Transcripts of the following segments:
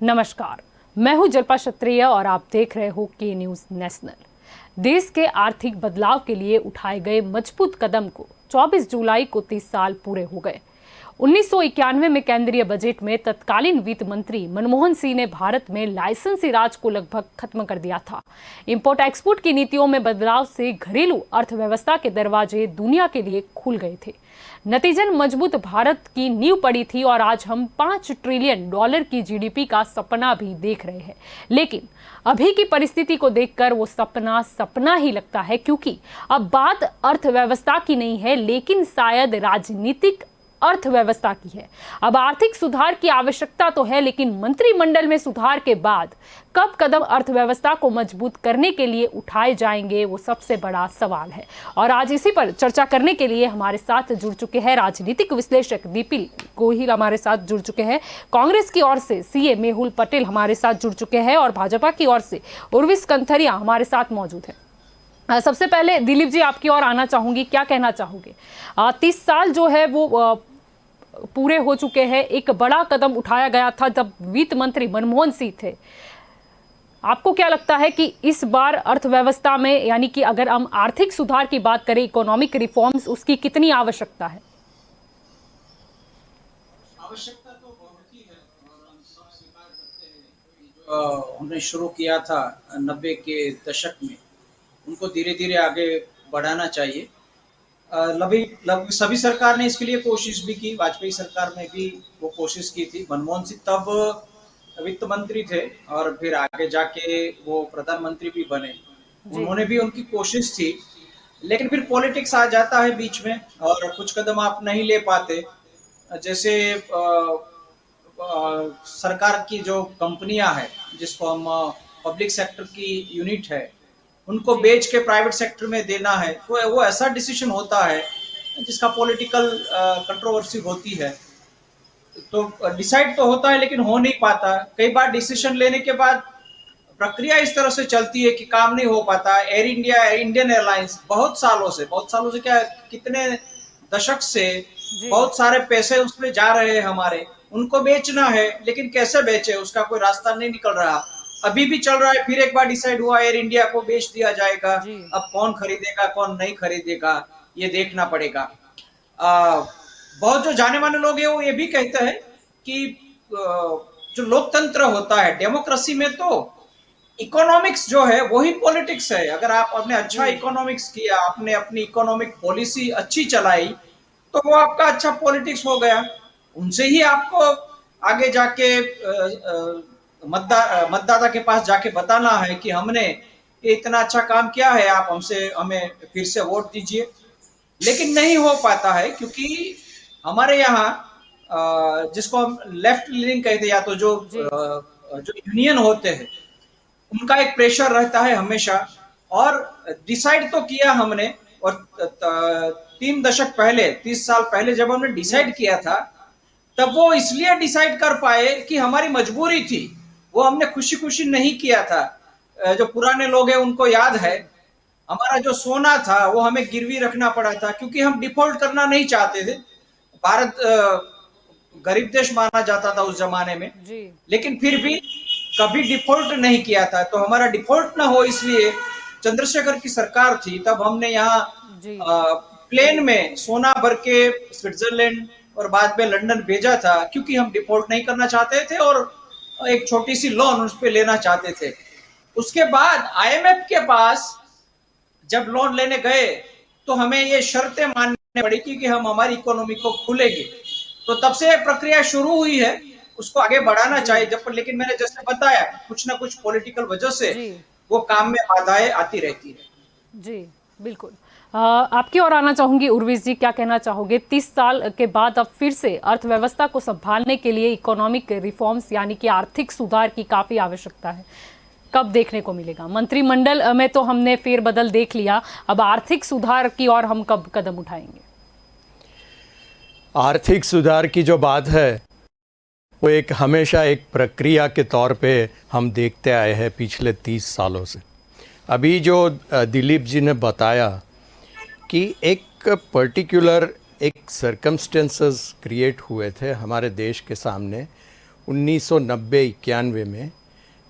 नमस्कार, मैं हूं जल्पा क्षत्रिय और आप देख रहे हो के न्यूज नेशनल। देश के आर्थिक बदलाव के लिए उठाए गए मजबूत कदम को 24 जुलाई को 30 साल पूरे हो गए। 1991 में केंद्रीय बजट में तत्कालीन वित्त मंत्री मनमोहन सिंह ने भारत में लाइसेंसी राज को लगभग खत्म कर दिया था। इंपोर्ट एक्सपोर्ट की नीतियों में बदलाव से घरेलू अर्थव्यवस्था के दरवाजे दुनिया के लिए खुल गए थे। नतीजन मजबूत भारत की नींव पड़ी थी और आज हम $5 ट्रिलियन की जीडीपी का सपना भी देख रहे हैं। लेकिन अभी की परिस्थिति को देखकर वो सपना सपना ही लगता है, क्योंकि अब बात अर्थव्यवस्था की नहीं है, लेकिन शायद राजनीतिक अर्थव्यवस्था की है। अब आर्थिक सुधार की आवश्यकता तो है, लेकिन मंत्रिमंडल में सुधार के बाद कब कदम अर्थव्यवस्था को मजबूत करने के लिए उठाए जाएंगे, वो सबसे बड़ा सवाल है। और आज इसी पर चर्चा करने के लिए हमारे साथ जुड़ चुके हैं राजनीतिक विश्लेषक दीपिल गोहिल हमारे साथ जुड़ चुके हैं। कांग्रेस की ओर से सीए मेहुल पटेल हमारे साथ जुड़ चुके हैं और भाजपा की ओर से उर्विस कंथरिया हमारे साथ मौजूद है। सबसे पहले दिलीप जी, आपकी ओर आना चाहूंगी, क्या कहना चाहोगे? 30 साल जो है वो पूरे हो चुके हैं। एक बड़ा कदम उठाया गया था जब वित्त मंत्री मनमोहन सिंह थे। आपको क्या लगता है कि इस बार अर्थव्यवस्था में, यानी कि अगर हम आर्थिक सुधार की बात करें, इकोनॉमिक रिफॉर्म्स, उसकी कितनी आवश्यकता है? आवश्यकता तो बहुत ही है और हम सब स्वीकार करते हैं कि जो हमने शुरू किया था 90 के दशक में, उनको धीरे धीरे आगे बढ़ाना चाहिए। लगभग सभी सरकार ने इसके लिए कोशिश भी की। वाजपेयी सरकार ने भी वो कोशिश की थी। मनमोहन सिंह तब वित्त मंत्री थे और फिर आगे जाके वो प्रधानमंत्री भी बने। उन्होंने भी, उनकी कोशिश थी, लेकिन फिर पॉलिटिक्स आ जाता है बीच में और कुछ कदम आप नहीं ले पाते। जैसे सरकार की जो कंपनियां हैं, जिसको हम पब्लिक सेक्टर की यूनिट है, उनको बेच के प्राइवेट सेक्टर में देना है, तो वो ऐसा डिसीजन होता है जिसका पॉलिटिकल कंट्रोवर्सी होती है। तो डिसाइड तो होता है लेकिन हो नहीं पाता। कई बार डिसीजन लेने के बाद प्रक्रिया इस तरह से चलती है कि काम नहीं हो पाता। एयर इंडिया, इंडियन एयरलाइंस बहुत सालों से क्या, कितने दशक से बहुत सारे पैसे उसमें जा रहे हैं हमारे, उनको बेचना है, लेकिन कैसे बेचे उसका कोई रास्ता नहीं निकल रहा। अभी भी चल रहा है। फिर एक बार डिसाइड हुआ एयर इंडिया को बेच दिया जाएगा। अब कौन खरीदेगा कौन नहीं खरीदेगा ये देखना पड़ेगा। बहुत जो जाने माने लोग हैं वो ये भी कहते हैं कि जो लोकतंत्र होता है, डेमोक्रेसी में, तो इकोनॉमिक्स जो है वही पॉलिटिक्स है। अगर आपने अच्छा इकोनॉमिक्स किया, आपने अपनी इकोनॉमिक पॉलिसी अच्छी चलाई, तो वो आपका अच्छा पॉलिटिक्स हो गया। उनसे ही आपको आगे जाके मतदाता के पास जाके बताना है कि हमने ये इतना अच्छा काम किया है, आप हमें फिर से वोट दीजिए। लेकिन नहीं हो पाता है, क्योंकि हमारे यहाँ जिसको हम लेफ्ट लीनिंग कहते हैं, या तो जो यूनियन होते हैं, उनका एक प्रेशर रहता है हमेशा। और डिसाइड तो किया हमने, और 3 दशक पहले, 30 साल पहले जब हमने डिसाइड किया था, तब वो इसलिए डिसाइड कर पाए कि हमारी मजबूरी थी। वो हमने खुशी खुशी नहीं किया था। जो पुराने लोग हैं उनको याद है, हमारा जो सोना था वो हमें गिरवी रखना पड़ा था, क्योंकि हम डिफॉल्ट करना नहीं चाहते थे। भारत गरीब देश माना जाता था उस जमाने में, लेकिन फिर भी कभी डिफॉल्ट नहीं किया था। तो हमारा डिफॉल्ट ना हो, इसलिए चंद्रशेखर की सरकार थी, तब हमने यहाँ प्लेन में सोना भर के स्विट्जरलैंड और बाद में लंदन भेजा था, क्योंकि हम डिफॉल्ट नहीं करना चाहते थे और एक छोटी सी लोन उस पर लेना चाहते थे। उसके बाद आईएमएफ के पास जब लोन लेने गए तो हमें ये शर्तें माननी पड़ी कि हम हमारी इकोनॉमी को खुलेंगे। तो तब से प्रक्रिया शुरू हुई है, उसको आगे बढ़ाना चाहिए। लेकिन मैंने जैसे बताया, कुछ ना कुछ पॉलिटिकल वजह से वो काम में बाधाएं आती रहती है। जी बिल्कुल। आपकी ओर आना चाहूंगी उर्विस जी, क्या कहना चाहोगे? 30 साल के बाद अब फिर से अर्थव्यवस्था को संभालने के लिए इकोनॉमिक रिफॉर्म्स, यानी कि आर्थिक सुधार की काफी आवश्यकता है। कब देखने को मिलेगा? मंत्रिमंडल में तो हमने फेरबदल देख लिया, अब आर्थिक सुधार की ओर हम कब कदम उठाएंगे? आर्थिक सुधार की जो बात है वो हमेशा एक प्रक्रिया के तौर पे हम देखते आए हैं पिछले 30 सालों से। अभी जो दिलीप जी ने बताया कि एक पर्टिकुलर एक सर्कमस्टेंसेस क्रिएट हुए थे हमारे देश के सामने 1990-91 में,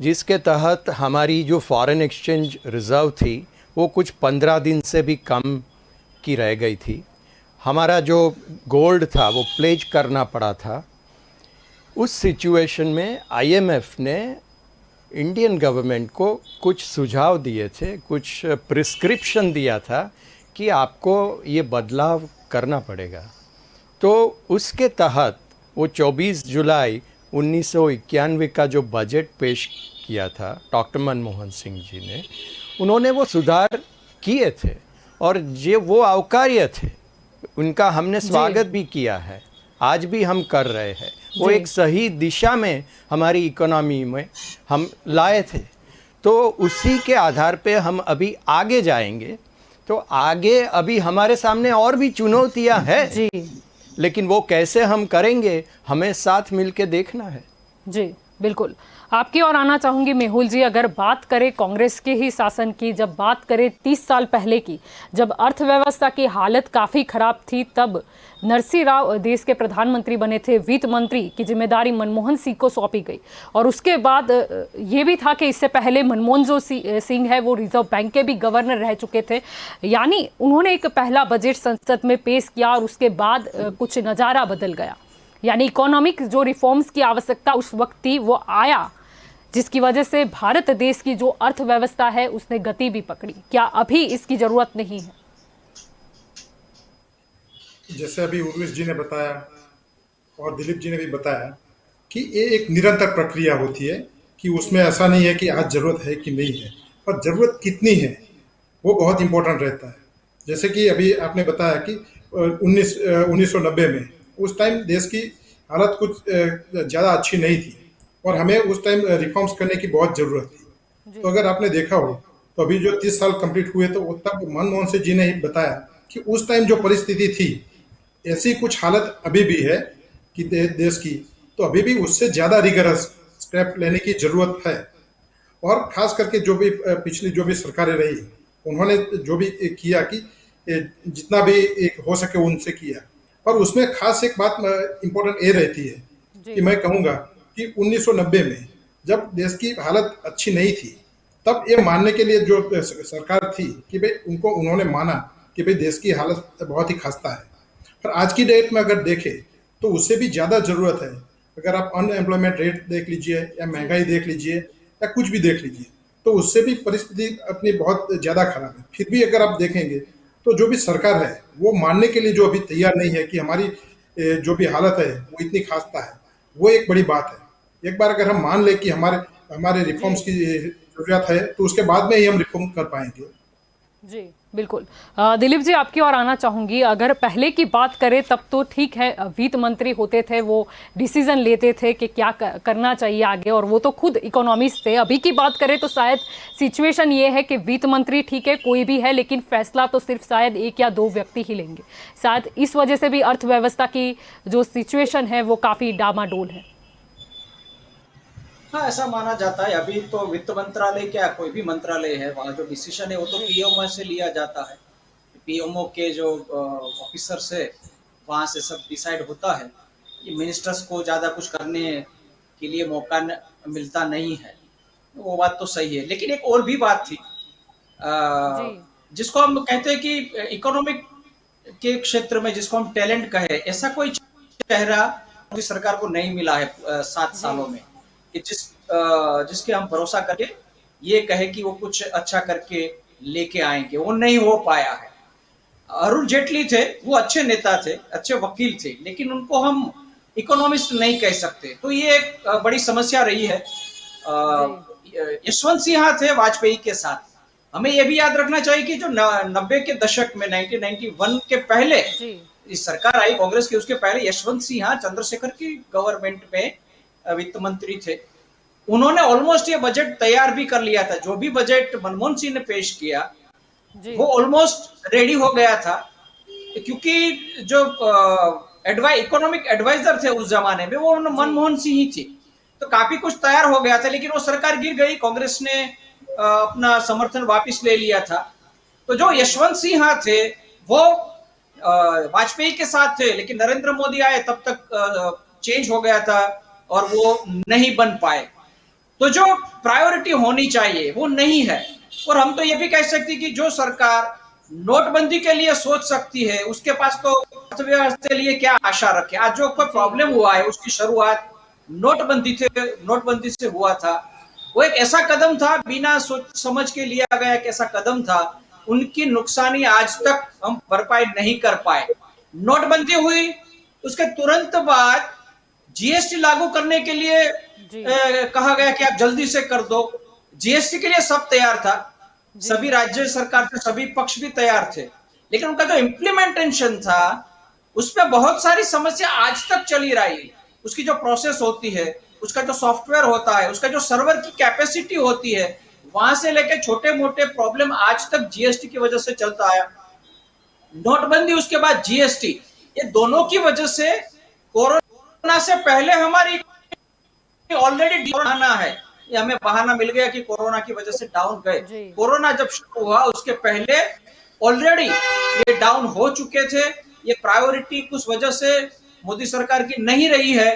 जिसके तहत हमारी जो फॉरेन एक्सचेंज रिज़र्व थी वो कुछ 15 दिन से भी कम की रह गई थी। हमारा जो गोल्ड था वो प्लेज करना पड़ा था। उस सिचुएशन में आईएमएफ ने इंडियन गवर्नमेंट को कुछ सुझाव दिए थे, कुछ प्रिस्क्रिप्शन दिया था कि आपको ये बदलाव करना पड़ेगा। तो उसके तहत वो 24 जुलाई 1991 का जो बजट पेश किया था डॉक्टर मनमोहन सिंह जी ने, उन्होंने वो सुधार किए थे और ये वो आवकार्य थे। उनका हमने स्वागत भी किया है, आज भी हम कर रहे हैं। वो एक सही दिशा में हमारी इकोनॉमी में हम लाए थे। तो उसी के आधार पे हम अभी आगे जाएंगे। तो आगे अभी हमारे सामने और भी चुनौतियां हैं जी, लेकिन वो कैसे हम करेंगे, हमें साथ मिलके देखना है। जी बिल्कुल। आपकी ओर आना चाहूंगी मेहुल जी। अगर बात करें कांग्रेस के ही शासन की, जब बात करें 30 साल पहले की, जब अर्थव्यवस्था की हालत काफ़ी खराब थी, तब नरसिंह राव देश के प्रधानमंत्री बने थे। वित्त मंत्री की जिम्मेदारी मनमोहन सिंह को सौंपी गई और उसके बाद ये भी था कि इससे पहले मनमोहन जो सिंह है वो रिजर्व बैंक के भी गवर्नर रह चुके थे। यानी उन्होंने एक पहला बजट संसद में पेश किया और उसके बाद कुछ नज़ारा बदल गया। यानी इकोनॉमिक जो रिफॉर्म्स की आवश्यकता उस वक्त थी वो आया, जिसकी वजह से भारत देश की जो अर्थव्यवस्था है उसने गति भी पकड़ी। क्या अभी इसकी जरूरत नहीं है? जैसे अभी उर्वेश जी ने बताया और दिलीप जी ने भी बताया कि ये एक निरंतर प्रक्रिया होती है, कि उसमें ऐसा नहीं है कि आज जरूरत है कि नहीं है, पर जरूरत कितनी है वो बहुत इंपॉर्टेंट रहता है। जैसे कि अभी आपने बताया कि 1990 में उस टाइम देश की हालत कुछ ज़्यादा अच्छी नहीं थी और हमें उस टाइम रिफॉर्म्स करने की बहुत ज़रूरत थी। तो अगर आपने देखा हो तो अभी जो 30 साल कंप्लीट हुए, तो तब मनमोहन सिंह जी ने ही बताया कि उस टाइम जो परिस्थिति थी, ऐसी कुछ हालत अभी भी है कि देश की, तो अभी भी उससे ज़्यादा रिगरस स्टेप लेने की ज़रूरत है। और खास करके जो भी पिछली जो भी सरकारें रही, उन्होंने जो भी किया कि जितना भी एक हो सके उनसे किया, पर उसमें खास एक बात इम्पोर्टेंट ये रहती है कि मैं कहूँगा कि 1990 में जब देश की हालत अच्छी नहीं थी, तब ये मानने के लिए जो सरकार थी कि भाई उन्होंने माना कि भाई देश की हालत बहुत ही खस्ता है। पर आज की डेट में अगर देखें तो उससे भी ज़्यादा ज़रूरत है। अगर आप अनएम्प्लॉयमेंट रेट देख लीजिए या महंगाई देख लीजिए या कुछ भी देख लीजिए, तो उससे भी परिस्थिति अपनी बहुत ज़्यादा खराब है। फिर भी अगर आप देखेंगे तो जो भी सरकार है वो मानने के लिए जो अभी तैयार नहीं है कि हमारी जो भी हालत है वो इतनी खास्ता है, वो एक बड़ी बात है। एक बार अगर हम मान ले कि हमारे रिफॉर्म्स की जरूरत है, तो उसके बाद में ही हम रिफॉर्म कर पाएंगे। जी बिल्कुल। दिलीप जी, आपकी ओर आना चाहूंगी। अगर पहले की बात करें तब तो ठीक है, वित्त मंत्री होते थे, वो डिसीजन लेते थे कि क्या करना चाहिए आगे, और वो तो खुद इकोनॉमिस्ट थे। अभी की बात करें तो शायद सिचुएशन ये है कि वित्त मंत्री ठीक है कोई भी है, लेकिन फैसला तो सिर्फ शायद 1 या 2 व्यक्ति ही लेंगे। शायद इस वजह से भी अर्थव्यवस्था की जो सिचुएशन है वो काफ़ी डामाडोल है। हाँ, ऐसा माना जाता है। अभी तो वित्त मंत्रालय क्या, कोई भी मंत्रालय है, वहाँ जो डिसीजन है वो तो पीएमओ से लिया जाता है। पीएमओ के जो ऑफिसर्स है वहाँ से सब डिसाइड होता है। ये मिनिस्टर्स को ज़्यादा कुछ करने के लिए मौका मिलता नहीं है, वो बात तो सही है। लेकिन एक और भी बात थी जिसको हम कहते हैं कि इकोनॉमिक के क्षेत्र में जिसको हम टैलेंट कहे, ऐसा कोई चेहरा सरकार को नहीं मिला है 7 सालों में कि जिसके हम भरोसा करके ये कहे कि वो कुछ अच्छा करके लेके आएंगे। वो नहीं हो पाया है। अरुण जेटली थे, वो अच्छे नेता थे, अच्छे वकील थे, लेकिन उनको हम इकोनॉमिस्ट नहीं कह सकते। तो ये एक बड़ी समस्या रही है। यशवंत सिन्हा थे वाजपेयी के साथ। हमें यह भी याद रखना चाहिए कि जो 90 के दशक में 1991 के पहले इस सरकार आई कांग्रेस की, उसके पहले यशवंत सिन्हा चंद्रशेखर की गवर्नमेंट में वित्त मंत्री थे। उन्होंने ऑलमोस्ट ये बजट तैयार भी कर लिया था। जो भी बजट मनमोहन सिंह ने पेश किया वो ऑलमोस्ट रेडी हो गया था, क्योंकि जो इकोनॉमिक एडवाइजर थे उस जमाने में वो मनमोहन सिंह ही थी। तो काफी कुछ तैयार हो गया था, लेकिन वो सरकार गिर गई, कांग्रेस ने अपना समर्थन वापस ले लिया था। तो जो यशवंत सिन्हा थे वो वाजपेयी के साथ थे, लेकिन नरेंद्र मोदी आए तब तक चेंज हो गया था। और वो नहीं बन पाए। तो जो प्रायोरिटी होनी चाहिए वो नहीं है। और हम तो ये भी कह सकते कि जो सरकार नोटबंदी के लिए सोच सकती है, उसके पास तो अर्थव्यवस्था के लिए क्या आशा रखे। आज जो कोई प्रॉब्लम हुआ है उसकी शुरुआत नोटबंदी से हुआ था। वो एक ऐसा कदम था, बिना सोच समझ के लिया गया एक ऐसा कदम था, उनकी नुकसानी आज तक हम भरपाई नहीं कर पाए। नोटबंदी हुई, उसके तुरंत बाद जीएसटी लागू करने के लिए कहा गया कि आप जल्दी से कर दो। जीएसटी के लिए सब तैयार था, सभी राज्य सरकार थे, सभी पक्ष भी तैयार थे, लेकिन उनका जो इम्प्लीमेंटेशन था उसमें बहुत सारी समस्या आज तक चली रही। उसकी जो प्रोसेस होती है, उसका जो सॉफ्टवेयर होता है, उसका जो सर्वर की कैपेसिटी होती है, वहां से लेकर छोटे मोटे प्रॉब्लम आज तक जीएसटी की वजह से चलता आया। नोटबंदी, उसके बाद जीएसटी, ये दोनों की वजह से कोरोना से पहले हमारी ऑलरेडी बहाना है, ये हमें बहाना मिल गया कि कोरोना की वजह से डाउन गए। कोरोना जब शुरू हुआ उसके पहले ऑलरेडी ये डाउन हो चुके थे। ये प्रायोरिटी कुछ वजह से मोदी सरकार की नहीं रही है।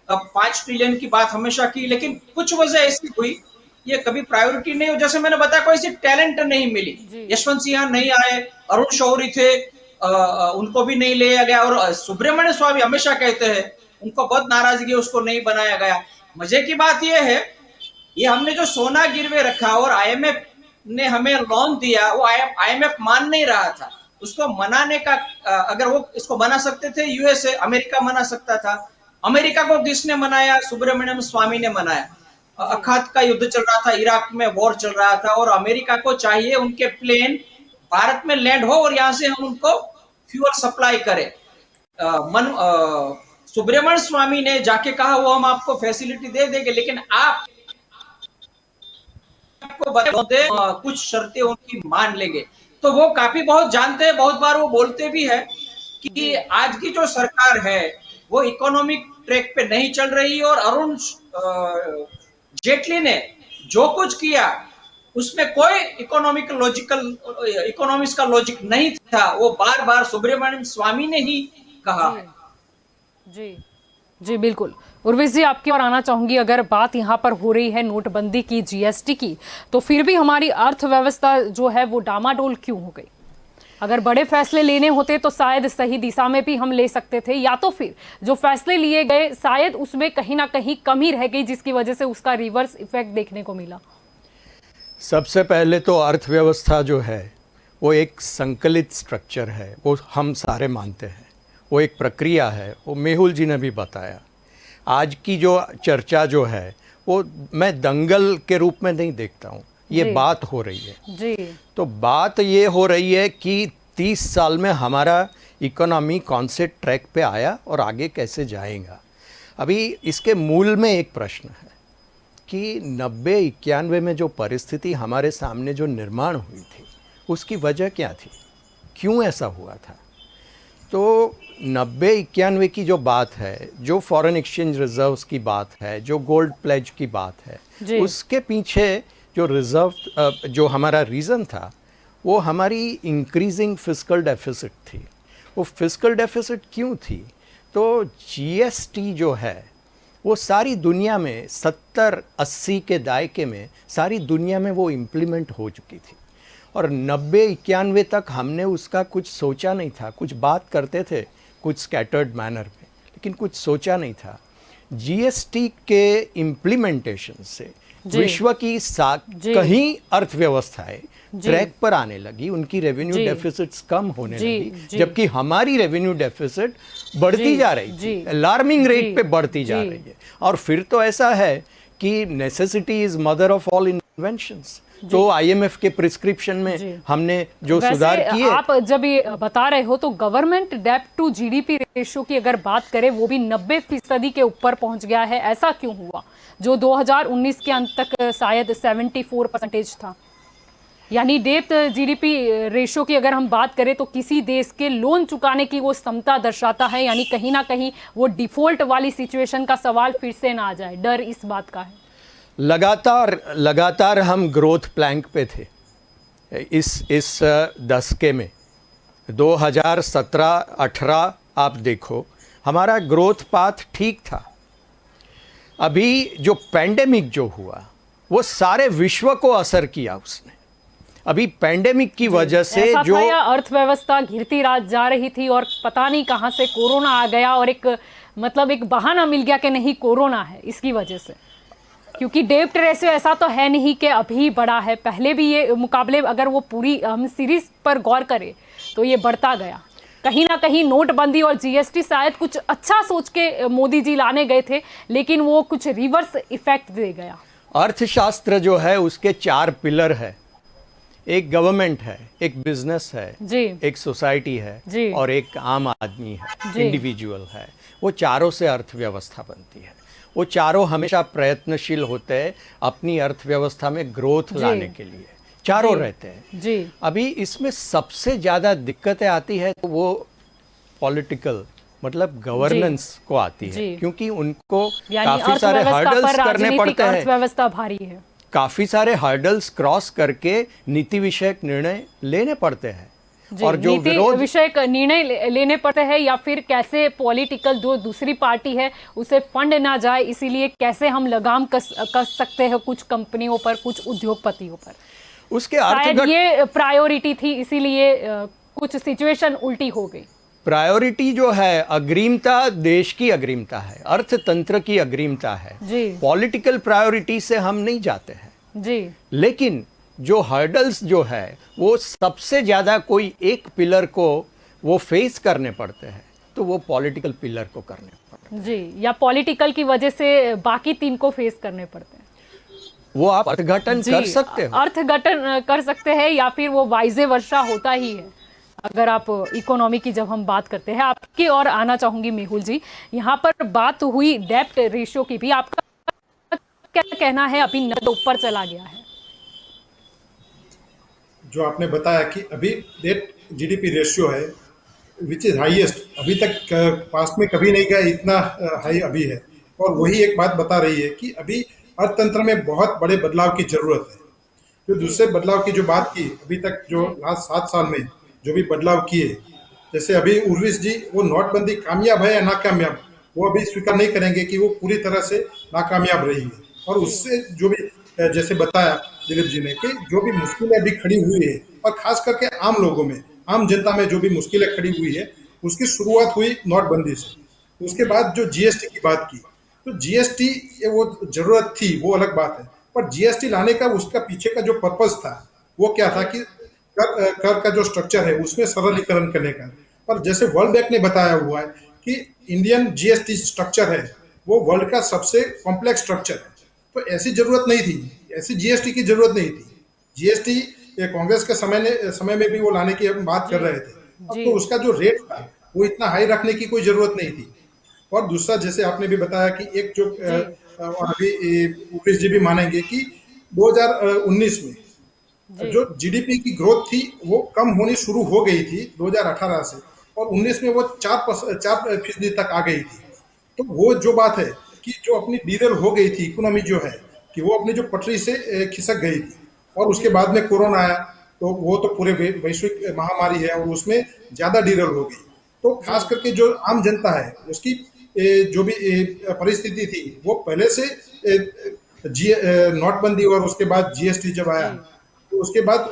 अब 5 ट्रिलियन की बात हमेशा की, लेकिन कुछ वजह ऐसी हुई, ये कभी प्रायोरिटी नहीं हो। जैसे मैंने बताया, कोई सी टैलेंट नहीं मिली। यशवंत सिन्हा नहीं आए, अरुण शौरी थे, उनको भी नहीं लिया गया। और सुब्रमण्य स्वामी हमेशा कहते हैं उनको बहुत नाराजगी, उसको नहीं बनाया गया। मजे की बात यह है, ये हमने जो सोना गिरवे रखा और आईएमएफ ने हमें लोन दिया, वो आईएमएफ मान नहीं रहा था। उसको मनाने का, अगर वो इसको मना सकते थे यूएसए, अमेरिका मना सकता था। अमेरिका को किसने मनाया? सुब्रमण्यम स्वामी ने मनाया। अखात का युद्ध चल रहा था, इराक में वॉर चल रहा था, और अमेरिका को चाहिए उनके प्लेन भारत में लैंड हो और यहां से हम उनको फ्यूल सप्लाई करें। सुब्रमण्यम स्वामी ने जाके कहा वो हम आपको फैसिलिटी दे देंगे, लेकिन आपको कुछ शर्तें उनकी मान लेंगे। तो वो काफी बहुत जानते हैं, बहुत बार वो बोलते भी है कि आज की जो सरकार है वो इकोनॉमिक ट्रैक पे नहीं चल रही। और अरुण जेटली ने जो कुछ किया उसमें कोई इकोनॉमिक्स का लॉजिक नहीं था। वो बार बार सुब्रमण्यम स्वामी ने ही कहा है। जी जी बिल्कुल। उर्विश जी, आपकी ओर आना चाहूंगी। अगर बात यहाँ पर हो रही है नोटबंदी की, जीएसटी की, तो फिर भी हमारी अर्थव्यवस्था जो है वो डामाडोल क्यों हो गई? अगर बड़े फैसले लेने होते तो शायद सही दिशा में भी हम ले सकते थे, या तो फिर जो फैसले लिए गए शायद उसमें कहीं ना कहीं कमी रह गई, जिसकी वजह से उसका रिवर्स इफेक्ट देखने को मिला। सबसे पहले तो अर्थव्यवस्था जो है वो एक संकलित स्ट्रक्चर है, वो हम सारे मानते हैं। वो एक प्रक्रिया है, वो मेहुल जी ने भी बताया। आज की जो चर्चा जो है वो मैं दंगल के रूप में नहीं देखता हूँ, ये बात हो रही है जी। तो बात ये हो रही है कि 30 साल में हमारा इकोनॉमी कौन से ट्रैक पे आया और आगे कैसे जाएगा। अभी इसके मूल में एक प्रश्न है कि 90-91 में जो परिस्थिति हमारे सामने जो निर्माण हुई थी उसकी वजह क्या थी, क्यों ऐसा हुआ था। तो 90-91 की जो बात है, जो फॉरेन एक्सचेंज रिजर्व्स की बात है, जो गोल्ड प्लेज की बात है, उसके पीछे जो रिजर्व जो हमारा रीज़न था वो हमारी इंक्रीजिंग फिस्कल डेफिसिट थी। वो फिस्कल डेफिसिट क्यों थी? तो जीएसटी जो है वो सारी दुनिया में 70-80 के दायके में सारी दुनिया में वो इम्प्लीमेंट हो चुकी थी, और 90-91 तक हमने उसका कुछ सोचा नहीं था। कुछ बात करते थे कुछ स्कैटर्ड मैनर में, लेकिन कुछ सोचा नहीं था। जीएसटी के इम्प्लीमेंटेशन से विश्व की कहीं अर्थव्यवस्थाएं ट्रैक पर आने लगी, उनकी रेवेन्यू डेफिसिट्स कम होने लगी, जबकि हमारी रेवेन्यू डेफिसिट बढ़ती जा रही थी, अलार्मिंग रेट पे बढ़ती जा रही है। और फिर तो ऐसा है कि necessity is mother of all inventions. तो आईएमएफ के प्रिस्क्रिप्शन में हमने जो सुधार किए। आप जब ये बता रहे हो तो गवर्नमेंट डेब्ट टू जीडीपी रेशियो की अगर बात करें, वो भी 90% के ऊपर पहुंच गया है। ऐसा क्यों हुआ, जो 2019 के अंत तक शायद 74% था? यानी डेब्ट जीडीपी रेशियो की अगर हम बात करें तो किसी देश के लोन चुकाने की वो क्षमता दर्शाता है, यानी कहीं ना कहीं वो डिफॉल्ट वाली सिचुएशन का सवाल फिर से ना आ जाए, डर इस बात का है। लगातार हम ग्रोथ प्लैंक पे थे इस दशके में। 2017-18 आप देखो, हमारा ग्रोथ पाथ ठीक था। अभी जो पैंडेमिक जो हुआ वो सारे विश्व को असर किया उसने। अभी पैंडेमिक की वजह से ऐसा जो था या अर्थव्यवस्था घिरती जा रही थी और पता नहीं कहां से कोरोना आ गया और एक मतलब एक बहाना मिल गया कि नहीं कोरोना है, इसकी वजह से। क्योंकि डेब्ट रेशियो ऐसा तो है नहीं कि अभी बढ़ा है, पहले भी ये मुकाबले अगर वो पूरी हम सीरीज पर गौर करें तो ये बढ़ता गया। कहीं ना कहीं नोटबंदी और जीएसटी शायद कुछ अच्छा सोच के मोदी जी लाने गए थे, लेकिन वो कुछ रिवर्स इफेक्ट दे गया। अर्थशास्त्र जो है उसके 4 पिलर है। एक गवर्नमेंट है, एक बिजनेस है जी, एक सोसाइटी है जी, और एक आम आदमी है, जी, इंडिविजुअल है। वो चारों से अर्थव्यवस्था बनती है। वो चारों हमेशा प्रयत्नशील होते हैं अपनी अर्थव्यवस्था में ग्रोथ जी, लाने के लिए, चारों जी, रहते हैं। जी, अभी इसमें सबसे ज़्यादा दिक्कतें आती है तो वो पॉलिटिकल मतलब गवर्नेंस को आती है, जी। क्योंकि उनको यानी काफ़ी सारे अर्थव्यवस्था हर्डल्स पर करने राजनीतिक पड़ते हैं। अर्थव्यवस्था भारी है। काफ़ी सारे हर्डल्स क्रॉस करके नीति विषयक निर्णय लेने पड़ते हैं। जी, और जो नीति विरोध विषयक निर्णय लेने पड़ते हैं, या फिर कैसे पॉलिटिकल जो दूसरी पार्टी है उसे फंड ना जाए, इसीलिए कैसे हम लगाम कस सकते हैं कुछ कंपनियों पर, कुछ उद्योगपतियों पर। उसके शायद ये प्रायोरिटी थी, इसीलिए कुछ सिचुएशन उल्टी हो गई। प्रायोरिटी जो है, अग्रिमता देश की अग्रिमता है, अर्थतंत्र की अग्रिमता है। जी, पॉलिटिकल प्रायोरिटी से हम नहीं जाते हैं, जी, लेकिन जो हर्डल्स जो है वो सबसे ज़्यादा कोई एक पिलर को वो फेस करने पड़ते हैं तो वो पॉलिटिकल पिलर को करने पड़ते हैं। जी, या पॉलिटिकल की वजह से बाकी 3 को फेस करने पड़ते हैं। वो आप अर्थघटन कर सकते हो, अर्थघटन कर सकते हैं, या फिर वो वाइजे वर्षा होता ही है। अगर आप इकोनॉमी की जब हम बात करते हैं, आपकी और आना चाहूंगी मेहुल जी। यहाँ पर बात हुई डेब्ट रेशियो की भी, आपका क्या कहना है? अभी नद ऊपर चला गया है। जो आपने बताया कि अभी डेट जीडीपी रेशियो है विच इज हाईएस्ट, अभी तक पास्ट में कभी नहीं गया, इतना हाई अभी है। और वही एक बात बता रही है कि अभी अर्थतंत्र में बहुत बड़े बदलाव की जरूरत है। जो दूसरे बदलाव की जो बात की, अभी तक जो लास्ट 7 साल में जो भी बदलाव किए, जैसे अभी उर्विश जी, वो नोटबंदी कामयाब है या नाकामयाब, वो अभी स्वीकार नहीं करेंगे कि वो पूरी तरह से नाकामयाब रही है। और उससे जो भी जैसे बताया दिलीप जी ने कि जो भी मुश्किलें अभी खड़ी हुई है, और खास करके आम लोगों में, आम जनता में जो भी मुश्किलें खड़ी हुई है, उसकी शुरुआत हुई नोटबंदी से। उसके बाद जो जीएसटी की बात की, तो जीएसटी वो जरूरत थी, वो अलग बात है। पर जीएसटी लाने का उसका पीछे का जो पर्पस था वो क्या था कि कर का जो स्ट्रक्चर है उसमें सरलीकरण करने का। पर जैसे वर्ल्ड बैंक ने बताया हुआ है कि इंडियन जीएसटी स्ट्रक्चर है वो वर्ल्ड का सबसे कॉम्प्लेक्स स्ट्रक्चर है, तो ऐसी जरूरत नहीं थी, ऐसी जीएसटी की जरूरत नहीं थी। जीएसटी कांग्रेस के समय में भी वो लाने की हम बात कर रहे थे, तो उसका जो रेट था वो इतना हाई रखने की कोई जरूरत नहीं थी। और दूसरा, जैसे आपने भी बताया कि एक जो और अभी उपेश जी भी मानेंगे कि 2019 में जो जीडीपी की ग्रोथ थी वो कम होनी शुरू हो गई थी 2018 से, और 19 में वो 4% तक आ गई थी। तो वो जो बात है कि जो अपनी डीरेल हो गई थी इकोनॉमी जो है, कि वो अपनी जो पटरी से खिसक गई थी, और उसके बाद में कोरोना आया, तो वो तो पूरे वैश्विक महामारी है और उसमें ज्यादा डीरेल हो गई। तो खास करके जो आम जनता है उसकी जो भी परिस्थिति थी वो पहले से नोटबंदी और उसके बाद जीएसटी जब आया तो उसके बाद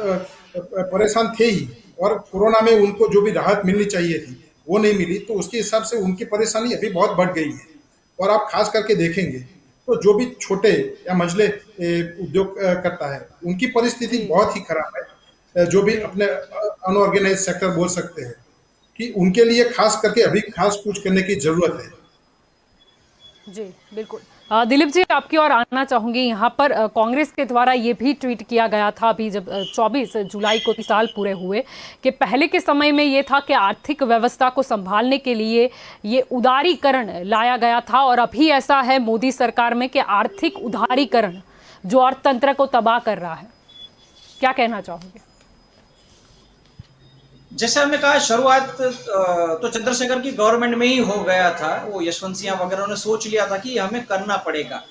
परेशान थे ही, और कोरोना में उनको जो भी राहत मिलनी चाहिए थी वो नहीं मिली, तो उसके हिसाब से उनकी परेशानी अभी बहुत बढ़ गई है। और आप खास करके देखेंगे तो जो भी छोटे या मंझले उद्योग करता है उनकी परिस्थिति बहुत ही खराब है। जो भी अपने अनऑर्गेनाइज सेक्टर बोल सकते हैं कि उनके लिए खास करके अभी खास कुछ करने की जरूरत है। जी बिल्कुल। दिलीप जी, आपकी ओर आना चाहूंगी। यहाँ पर कांग्रेस के द्वारा ये भी ट्वीट किया गया था अभी जब 24 जुलाई को 30 साल पूरे हुए, कि पहले के समय में ये था कि आर्थिक व्यवस्था को संभालने के लिए ये उदारीकरण लाया गया था, और अभी ऐसा है मोदी सरकार में कि आर्थिक उदारीकरण जो अर्थतंत्र को तबाह कर रहा है। क्या कहना चाहोगे? जैसे हमने कहा, शुरुआत तो चंद्रशेखर की गवर्नमेंट में ही हो गया था। वो यशवंत सिंह वगैरह ने सोच लिया था कि हमें करना पड़ेगा।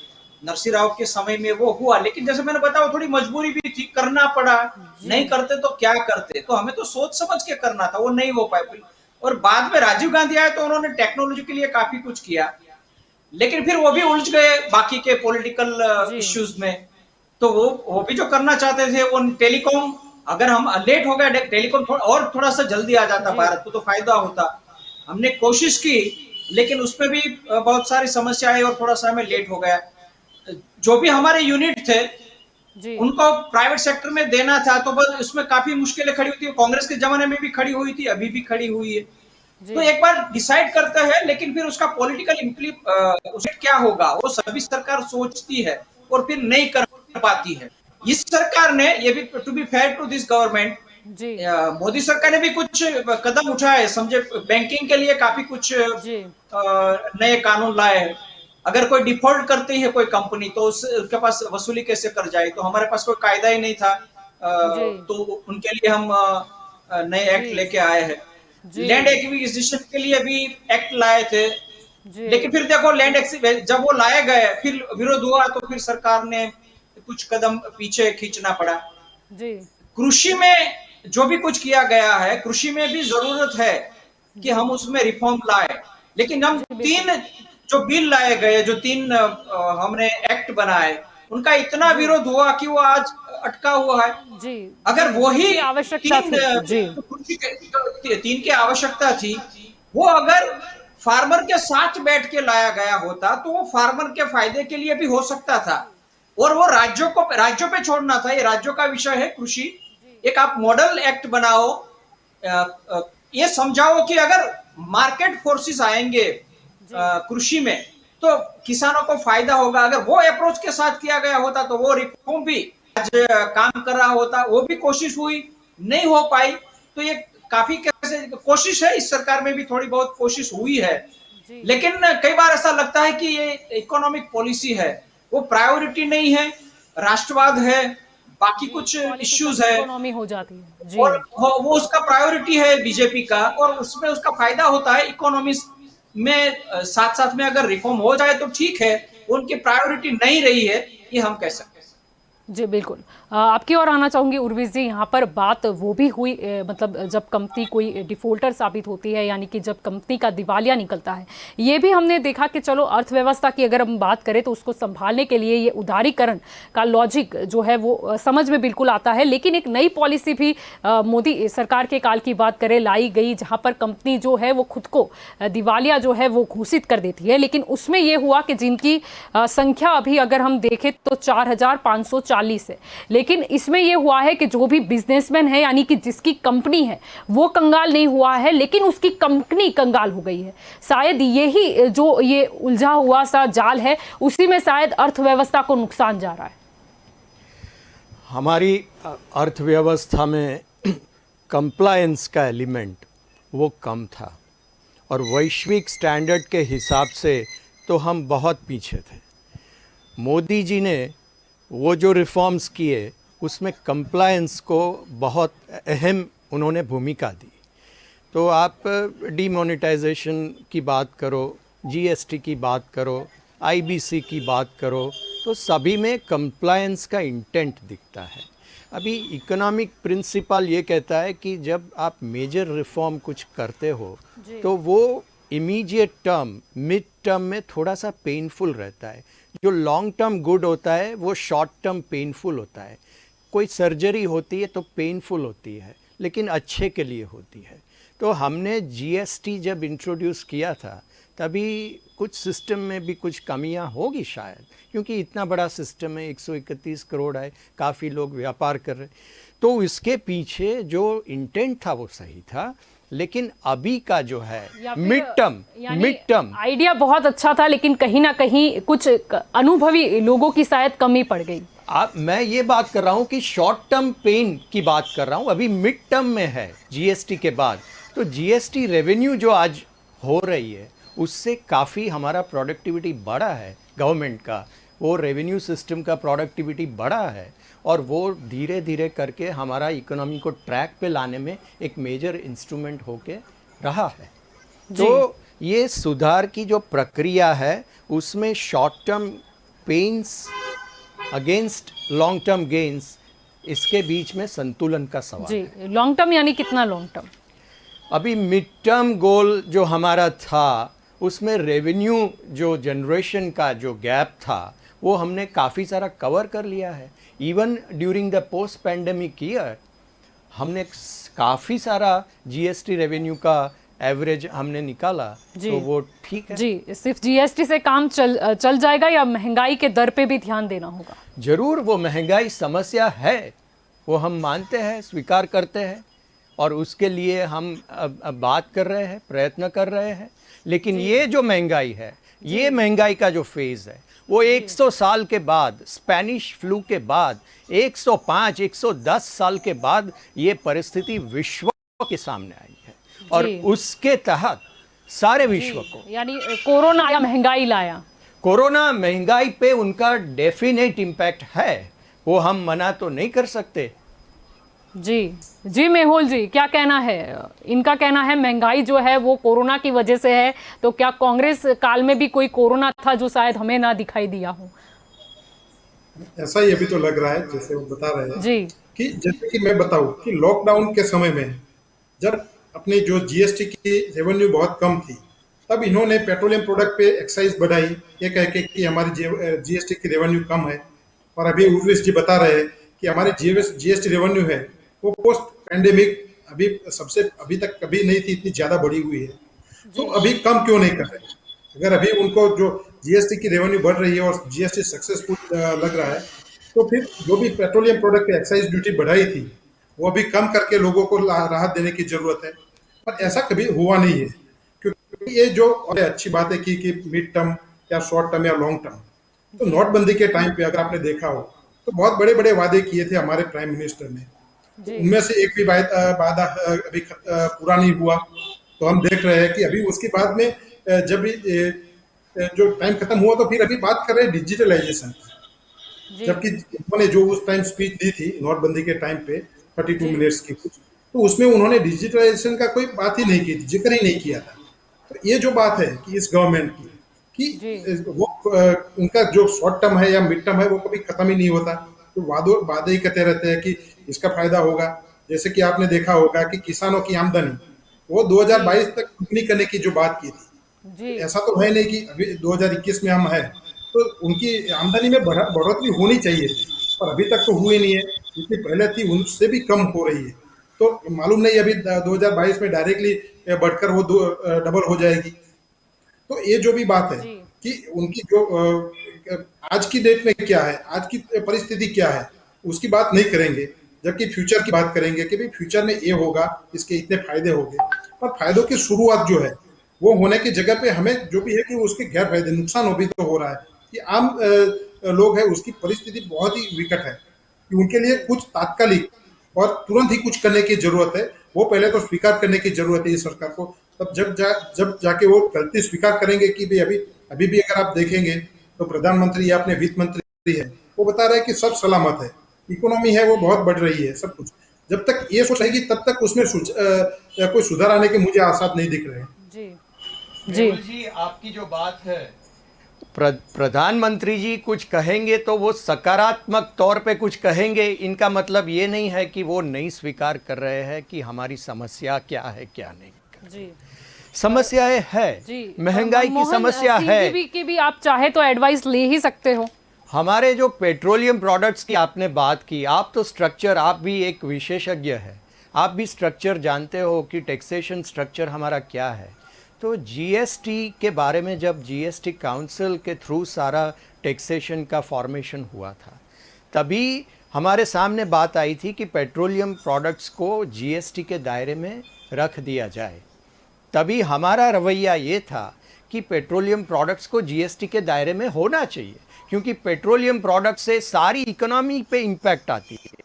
नरसिंह राव के समय में वो हुआ, लेकिन जैसे मैंने बताया थोड़ी मजबूरी भी थी, करना पड़ा। नहीं करते तो क्या करते, तो हमें तो सोच समझ के करना था, वो नहीं हो पाए। और बाद में राजीव गांधी आए तो उन्होंने टेक्नोलॉजी के लिए काफी कुछ किया, लेकिन फिर वो भी उलझ गए बाकी के पॉलिटिकल जी इश्यूज में। तो वो भी जो करना चाहते थे वो टेलीकॉम, अगर हम लेट हो गए टेलीकॉम और थोड़ा सा जल्दी आ जाता जी भारत को तो फायदा होता। हमने कोशिश की लेकिन उसमें भी बहुत सारी समस्या आई और थोड़ा सा हमें लेट हो गया। जो भी हमारे यूनिट थे जी उनको प्राइवेट सेक्टर में देना था तो बस उसमें काफी मुश्किलें खड़ी हुई थी। कांग्रेस के जमाने में भी खड़ी हुई थी, अभी भी खड़ी हुई है। जी तो एक बार डिसाइड करते हैं लेकिन फिर उसका पॉलिटिकल उससे क्या होगा वो सभी सरकार सोचती है और फिर नहीं कर पाती है। इस सरकार ने, ये भी to be fair to this government, जी मोदी सरकार ने भी कुछ कदम उठाए, समझे, बैंकिंग के लिए काफी कुछ जी नए कानून लाए हैं। अगर कोई डिफॉल्ट करती है कोई कंपनी तो उसके पास वसूली कैसे कर जाए, तो हमारे पास कोई कायदा ही नहीं था। जी तो उनके लिए हम नए जी एक्ट लेके आए हैं। जी लैंड एक्विजिशन के लिए भी एक्ट लाए थे, जी लेकिन फिर देखो लैंड जब वो लाए गए फिर विरोध हुआ तो फिर सरकार ने कुछ कदम पीछे खींचना पड़ा। जी कृषि में जो भी कुछ किया गया है, कृषि में भी जरूरत है कि हम उसमें रिफॉर्म लाए। लेकिन हम जी बिल्कुल तीन जो बिल लाए गए, जो तीन हमने एक्ट बनाए, उनका इतना जी विरोध हुआ कि वो आज अटका हुआ है। जी अगर जी वही जिनकी आवश्यकता तीन थी जी जो कृषि के तीन की आवश्यकता थी, वो अगर फार्मर के साथ बैठ के लाया गया होता तो वो फार्मर के फायदे के लिए भी हो सकता था। और वो राज्यों पे छोड़ना था। ये राज्यों का विषय है कृषि। एक आप मॉडल एक्ट बनाओ, ये समझाओ कि अगर मार्केट फोर्सेस आएंगे जी कृषि में तो किसानों को फायदा होगा। अगर वो अप्रोच के साथ किया गया होता तो वो रिफॉर्म भी आज काम कर रहा होता। वो भी कोशिश हुई, नहीं हो पाई। तो ये काफी कैसे कोशिश है, इस सरकार में भी थोड़ी बहुत कोशिश हुई है। जी लेकिन कई बार ऐसा लगता है कि ये इकोनॉमिक पॉलिसी है, वो प्रायोरिटी नहीं है, राष्ट्रवाद है, बाकी जी कुछ पॉलिटिकल इश्यूज है इकोनॉमी हो जाती है जी और वो उसका प्रायोरिटी है बीजेपी का और उसमें उसका फायदा होता है इकोनॉमी में। साथ साथ में अगर रिफॉर्म हो जाए तो ठीक है, उनकी प्रायोरिटी नहीं रही है, ये हम कह सकते हैं। जी बिल्कुल। आपकी ओर आना चाहूंगी उर्विश जी। यहाँ पर बात वो भी हुई मतलब जब कंपनी कोई डिफॉल्टर साबित होती है, यानी कि जब कंपनी का दिवालिया निकलता है, ये भी हमने देखा कि चलो अर्थव्यवस्था की अगर हम बात करें तो उसको संभालने के लिए ये उदारीकरण का लॉजिक जो है वो समझ में बिल्कुल आता है। लेकिन एक नई पॉलिसी भी मोदी सरकार के काल की बात करें लाई गई, जहाँ पर कंपनी जो है वो खुद को दिवालिया जो है वो घोषित कर देती है। लेकिन उसमें ये हुआ कि जिनकी संख्या अभी अगर हम देखें तो 4,540 है। लेकिन इसमें यह हुआ है कि जो भी बिजनेसमैन है, यानी कि जिसकी कंपनी है, वो कंगाल नहीं हुआ है, लेकिन उसकी कंपनी कंगाल हो गई है। शायद यही जो ये उलझा हुआ सा जाल है, उसी में शायद अर्थव्यवस्था को नुकसान जा रहा है। हमारी अर्थव्यवस्था में कंप्लायंस का एलिमेंट वो कम था और वैश्विक स्टैंडर्ड के हिसाब से तो हम बहुत पीछे थे। मोदी जी ने वो जो रिफॉर्म्स किए उसमें कंप्लायंस को बहुत अहम उन्होंने भूमिका दी। तो आप डीमोनेटाइजेशन की बात करो, जीएसटी की बात करो, आईबीसी की बात करो, तो सभी में कंप्लायंस का इंटेंट दिखता है। अभी इकोनॉमिक प्रिंसिपल ये कहता है कि जब आप मेजर रिफॉर्म कुछ करते हो तो वो इमीडिएट टर्म, मिड टर्म में थोड़ा सा पेनफुल रहता है। जो लॉन्ग टर्म गुड होता है वो शॉर्ट टर्म पेनफुल होता है। कोई सर्जरी होती है तो पेनफुल होती है, लेकिन अच्छे के लिए होती है। तो हमने जीएसटी जब इंट्रोड्यूस किया था तभी कुछ सिस्टम में भी कुछ कमियां होगी शायद, क्योंकि इतना बड़ा सिस्टम है, 131 करोड़ है, काफ़ी लोग व्यापार कर रहे। तो इसके पीछे जो इंटेंट था वो सही था, लेकिन अभी का जो है मिड टर्म आइडिया बहुत अच्छा था, लेकिन कहीं ना कहीं कुछ अनुभवी लोगों की शायद कमी पड़ गई। मैं ये बात कर रहा हूँ कि शॉर्ट टर्म पेन की बात कर रहा हूँ, अभी मिड टर्म में है जीएसटी के बाद। तो जीएसटी रेवेन्यू जो आज हो रही है उससे काफ़ी हमारा प्रोडक्टिविटी बढ़ा है, गवर्नमेंट का वो रेवेन्यू सिस्टम का प्रोडक्टिविटी बढ़ा है और वो धीरे धीरे करके हमारा इकोनॉमी को ट्रैक पे लाने में एक मेजर इंस्ट्रूमेंट होके रहा है। तो ये सुधार की जो प्रक्रिया है उसमें short term pains against long term gains, इसके बीच में संतुलन का सवाल जी है। लॉन्ग टर्म यानी कितना लॉन्ग टर्म? अभी मिड टर्म गोल जो हमारा था उसमें रेवेन्यू जो जनरेशन का जो गैप था वो हमने काफ़ी सारा कवर कर लिया है। Even during the post pandemic year हमने काफ़ी सारा जीएसटी रेवेन्यू का एवरेज हमने निकाला, तो वो ठीक है। जी, सिर्फ जीएसटी से काम चल जाएगा या महंगाई के दर पे भी ध्यान देना होगा? जरूर, वो महंगाई समस्या है, वो हम मानते हैं, स्वीकार करते हैं और उसके लिए हम अब बात कर रहे हैं, प्रयत्न कर रहे हैं। लेकिन ये जो महंगाई है, ये महंगाई का जो फेज़ है वो 100 साल के बाद, स्पेनिश फ्लू के बाद, 105 110 साल के बाद ये परिस्थिति विश्व के सामने आई है और उसके तहत सारे विश्व को, यानी कोरोना या महंगाई लाया। कोरोना महंगाई पे उनका डेफिनेट इम्पैक्ट है, वो हम मना तो नहीं कर सकते। जी मेहुल जी, क्या कहना है? इनका कहना है महंगाई जो है वो कोरोना की वजह से है, तो क्या कांग्रेस काल में भी कोई कोरोना था जो शायद हमें ना दिखाई दिया हो? ऐसा ही अभी तो लग रहा है, जैसे वो बता रहे हैं जी, कि जैसे कि मैं बताऊं कि लॉकडाउन के समय में जब अपनी जो जीएसटी की रेवेन्यू बहुत कम थी, तब इन्होंने पेट्रोलियम प्रोडक्ट पे एक्साइज बढ़ाई, ये कह के कि हमारी जीएसटी की रेवेन्यू कम है। और अभी उर्वेश जी बता रहे हैं कि हमारी जीएसटी रेवेन्यू है वो पोस्ट पैंडेमिक अभी तक कभी नहीं थी, इतनी ज्यादा बढ़ी हुई है। तो अभी कम क्यों नहीं कर रहे? अगर अभी उनको जो जीएसटी की रेवेन्यू बढ़ रही है और जीएसटी सक्सेसफुल लग रहा है, तो फिर जो भी पेट्रोलियम प्रोडक्ट पे एक्साइज ड्यूटी बढ़ाई थी वो अभी कम करके लोगों को राहत देने की जरूरत है। पर ऐसा कभी हुआ नहीं है, क्योंकि ये जो अच्छी बातें की कि मिड टर्म या शॉर्ट टर्म या लॉन्ग टर्म, तो नोटबंदी के टाइम पे अगर आपने देखा हो तो बहुत बड़े बड़े वादे किए थे हमारे प्राइम मिनिस्टर ने, उनमें से एक भी वादा अभी पूरा नहीं हुआ। तो हम देख रहे हैं कि अभी उसके बाद में जब भी जो टाइम खत्म हुआ तो फिर अभी बात कर रहे हैं डिजिटलाइजेशन की, जबकि उन्होंने जो उस टाइम स्पीच दी थी नोटबंदी के टाइम पे 32 मिनट्स की कुछ, तो उसमें उन्होंने डिजिटलाइजेशन का कोई बात ही नहीं की थी, जिक्र ही नहीं किया था। तो ये जो बात है कि इस गवर्नमेंट की कि वो उनका जो शॉर्ट टर्म है या मिड टर्म है वो कभी खत्म ही नहीं होता, तो वादे ही कहते रहते हैं कि इसका फायदा होगा। जैसे कि आपने देखा होगा कि किसानों की आमदनी वो 2022 तक दुगनी करने की जो बात की थी, ऐसा तो है नहीं कि अभी 2021 में हम है तो उनकी आमदनी में बढ़ोतरी होनी चाहिए थी, पर अभी तक तो हुई नहीं है, जितनी पहले थी उनसे भी कम हो रही है। तो मालूम नहीं अभी 2022 में डायरेक्टली बढ़कर वो डबल हो जाएगी। तो ये जो भी बात है कि उनकी जो आज की डेट में क्या है, आज की परिस्थिति क्या है, उसकी बात नहीं करेंगे, जबकि फ्यूचर की बात करेंगे कि भाई फ्यूचर में ये होगा, इसके इतने फायदे होंगे। पर फायदों की शुरुआत जो है वो होने की जगह पे हमें जो भी है कि उसके गैर फायदे, नुकसान भी तो हो रहा है कि आम लोग है उसकी परिस्थिति बहुत ही विकट है कि उनके लिए कुछ तात्कालिक और तुरंत ही कुछ करने की जरूरत है। वो पहले तो स्वीकार करने की जरूरत है इस सरकार को, तब जब जाके वो गलती स्वीकार करेंगे कि भाई अभी भी अगर आप देखेंगे तो प्रधानमंत्री या अपने वित्त मंत्री है वो बता रहे हैं कि सब सलामत है, इकोनॉमी है वो बहुत बढ़ रही है, सब कुछ। जब तक ये सोच रहेगी तब तक उसमें कोई सुधार आने के मुझे आसार नहीं दिख रहे हैं। जी, आपकी जो बात है, प्रधानमंत्री जी कुछ कहेंगे तो वो सकारात्मक तौर पे कुछ कहेंगे, इनका मतलब ये नहीं है कि वो नहीं स्वीकार कर रहे हैं कि हमारी समस्या क्या है क्या नहीं। समस्याएं है, महंगाई की समस्या है की भी आप चाहे तो एडवाइस ले ही सकते हो। हमारे जो पेट्रोलियम प्रोडक्ट्स की आपने बात की, आप तो स्ट्रक्चर, आप भी एक विशेषज्ञ है, आप भी स्ट्रक्चर जानते हो कि टैक्सेशन स्ट्रक्चर हमारा क्या है। तो जीएसटी के बारे में जब जीएसटी काउंसिल के थ्रू सारा टैक्सेशन का फॉर्मेशन हुआ था, तभी हमारे सामने बात आई थी कि पेट्रोलियम प्रोडक्ट्स को जीएसटी के दायरे में रख दिया जाए। तभी हमारा रवैया ये था कि पेट्रोलियम प्रोडक्ट्स को जीएसटी के दायरे में होना चाहिए, क्योंकि पेट्रोलियम प्रोडक्ट से सारी इकोनॉमी पे इम्पैक्ट आती है,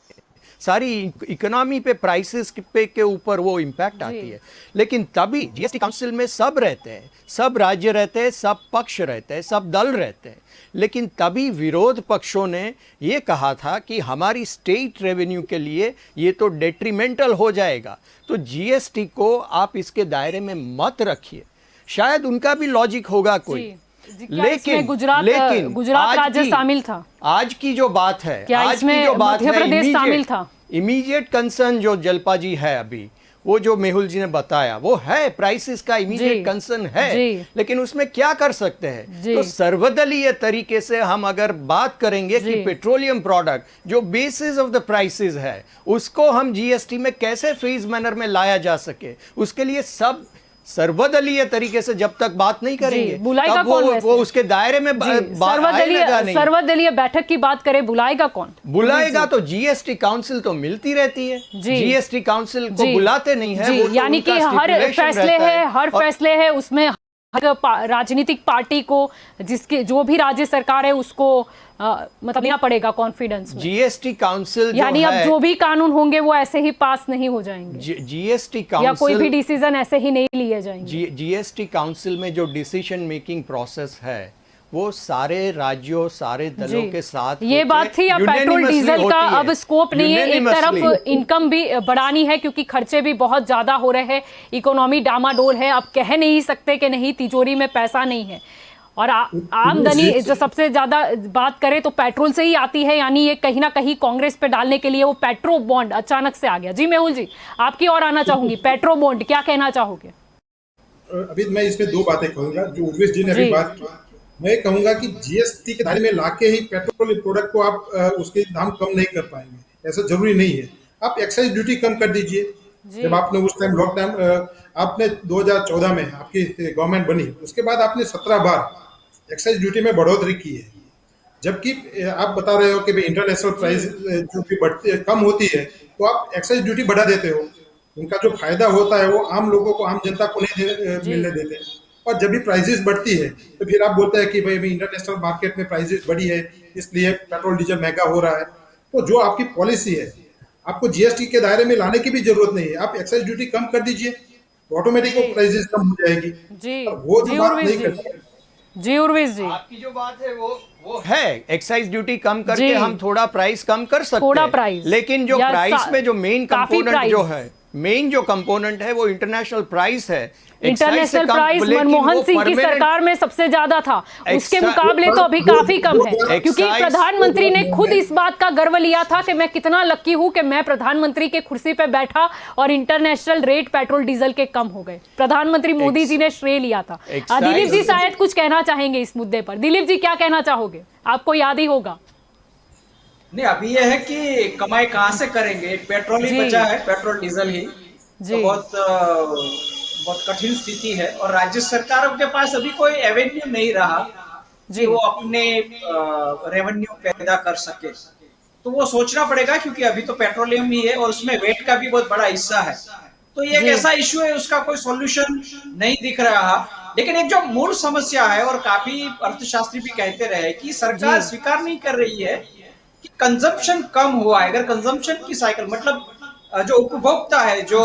सारी इकोनॉमी पे, प्राइसेस पे के ऊपर वो इम्पैक्ट आती है। लेकिन तभी जीएसटी काउंसिल में सब रहते हैं, सब राज्य रहते हैं, सब पक्ष रहते हैं, सब दल रहते हैं, लेकिन तभी विरोध पक्षों ने ये कहा था कि हमारी स्टेट रेवेन्यू के लिए ये तो डेट्रीमेंटल हो जाएगा, तो जीएसटी को आप इसके दायरे में मत रखिए। शायद उनका भी लॉजिक होगा कोई, लेकिन गुजरात राज्य शामिल था। आज की जो बात है, क्या आज की जो बात मध्य प्रदेश शामिल था? इमीडिएट कंसर्न जो जलपा जी है अभी, वो जो मेहुल जी ने बताया वो है, प्राइसेस का इमीडिएट कंसर्न है, लेकिन उसमें क्या कर सकते हैं? तो सर्वदलीय तरीके से हम अगर बात करेंगे कि पेट्रोलियम प्रोडक्ट जो बेसिस ऑफ द प्राइसेस है उसको हम जीएसटी में कैसे फेज मैनर में लाया जा सके, उसके लिए सब सर्वदलीय तरीके से जब तक बात नहीं करेंगे बुलाएगा तब कौन? वो उसके दायरे में सर्वदलीय बैठक की बात करें, बुलाएगा कौन? बुलाएगा तो जीएसटी काउंसिल तो मिलती रहती है, जीएसटी काउंसिल को बुलाते नहीं है। वो तो यानी कि हर फैसले है उसमें राजनीतिक पार्टी को, जिसके जो भी राज्य सरकार है उसको मतलब देना पड़ेगा कॉन्फिडेंस में। जीएसटी काउंसिल यानी अब जो भी कानून होंगे वो ऐसे ही पास नहीं हो जाएंगे, जीएसटी काउंसिल या कोई भी डिसीजन ऐसे ही नहीं लिए जाएंगे। जीएसटी काउंसिल में जो डिसीजन मेकिंग प्रोसेस है वो सारे राज्यों, सारे दलों के साथ ये बात थी। अब पेट्रोल डीजल का अब स्कोप नहीं है, एक तरफ इनकम भी बढ़ानी है क्योंकि खर्चे भी बहुत ज्यादा हो रहे हैं, इकोनॉमी डामाडोल है। अब कह नहीं सकते कि नहीं तिजोरी में पैसा नहीं है, और आमदनी जो सबसे ज्यादा बात करें तो पेट्रोल से ही आती है, यानी ये कहीं ना कहीं कांग्रेस पे डालने के लिए वो पेट्रो बॉन्ड अचानक से आ गया। जी मेहुल जी, आपकी और आना चाहूंगी, पेट्रो बॉन्ड क्या कहना चाहोगे? अभी मैं इसमें दो बातें कहूंगा जो उर्वेश जी ने अभी बात की। मैं कहूंगा कि जीएसटी के दायरे में लाके ही पेट्रोल प्रोडक्ट को आप उसके दाम कम नहीं कर पाएंगे, ऐसा जरूरी नहीं है। आप एक्साइज ड्यूटी कम कर दीजिए। जब आपने उस टाइम लॉकडाउन आपने 2014 में आपकी गवर्नमेंट बनी, उसके बाद आपने 17 बार एक्साइज ड्यूटी में बढ़ोतरी की है, जबकि आप बता रहे हो कि भाई इंटरनेशनल प्राइस जो भी बढ़ती कम होती है तो आप एक्साइज ड्यूटी बढ़ा देते हो। उनका जो फायदा होता है वो आम लोगों को, आम जनता को नहीं मिलने देते हैं। और जब भी प्राइसेस बढ़ती है तो फिर आप बोलते हैं कि भाई इंटरनेशनल मार्केट में प्राइसेस बढ़ी है इसलिए पेट्रोल डीजल महंगा हो रहा है। तो जो आपकी पॉलिसी है, आपको जीएसटी के दायरे में लाने की भी जरूरत नहीं है। आप एक्साइज ड्यूटी कम कर दीजिए, ऑटोमेटिक वो प्राइसेस कम हो जाएगी। वो जो बात नहीं करते। जी उर्वेश जी, आपकी जो बात है वो है एक्साइज ड्यूटी कम करके हम थोड़ा प्राइस कम कर सकते हैं, प्राइस, लेकिन जो प्राइस में जो मेन कंपोनेंट जो है, मेन जो कंपोनेंट है वो इंटरनेशनल प्राइस है। इंटरनेशनल प्राइस मनमोहन सिंह की सरकार में सबसे ज्यादा था, उसके मुकाबले तो अभी काफी कम है, क्योंकि प्रधानमंत्री ने खुद इस बात का गर्व लिया था कि मैं कितना लकी हूं कि मैं प्रधानमंत्री के कुर्सी पे बैठा और इंटरनेशनल रेट पेट्रोल डीजल के कम हो गए। प्रधानमंत्री मोदी जी ने श्रेय लिया था। दिलीप जी शायद कुछ कहना चाहेंगे इस मुद्दे पर। दिलीप जी क्या कहना चाहोगे? आपको याद ही होगा। नहीं, अभी यह है कि कमाई कहां से करेंगे, पेट्रोल ही बचा है, पेट्रोल डीजल ही। तो बहुत कठिन स्थिति है और राज्य सरकारों के पास अभी कोई एवेन्यू नहीं रहा कि वो अपने रेवेन्यू पैदा कर सके। तो वो सोचना पड़ेगा, क्योंकि अभी तो पेट्रोलियम ही है और उसमें वेट का भी बहुत बड़ा हिस्सा है। तो ये एक ऐसा इश्यू है, उसका कोई सॉल्यूशन नहीं दिख रहा। लेकिन एक जो मूल समस्या है, और काफी अर्थशास्त्री भी कहते रहे कि सरकार स्वीकार नहीं कर रही है कि कंजम्पशन कम हुआ है। अगर कंजम्पशन की साइकिल, मतलब जो उपभोक्ता है, जो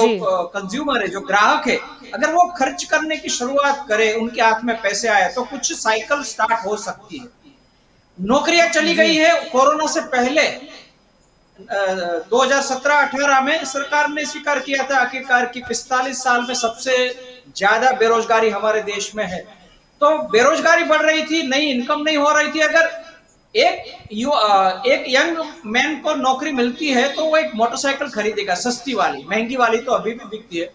कंज्यूमर है, जो ग्राहक है, अगर वो खर्च करने की शुरुआत करे, उनके हाथ में पैसे आए, तो कुछ साइकिल स्टार्ट हो सकती है। नौकरियां चली गई है कोरोना से पहले। 2017-18 में सरकार ने स्वीकार किया था आखिरकार कि 45 साल में सबसे ज्यादा बेरोजगारी हमारे देश में है। तो बेरोजगारी बढ़ रही थी, नई इनकम नहीं हो रही थी। अगर एक यंग मैन को नौकरी मिलती है तो वो एक मोटरसाइकिल खरीदेगा, सस्ती वाली। महंगी वाली तो अभी भी बिकती है।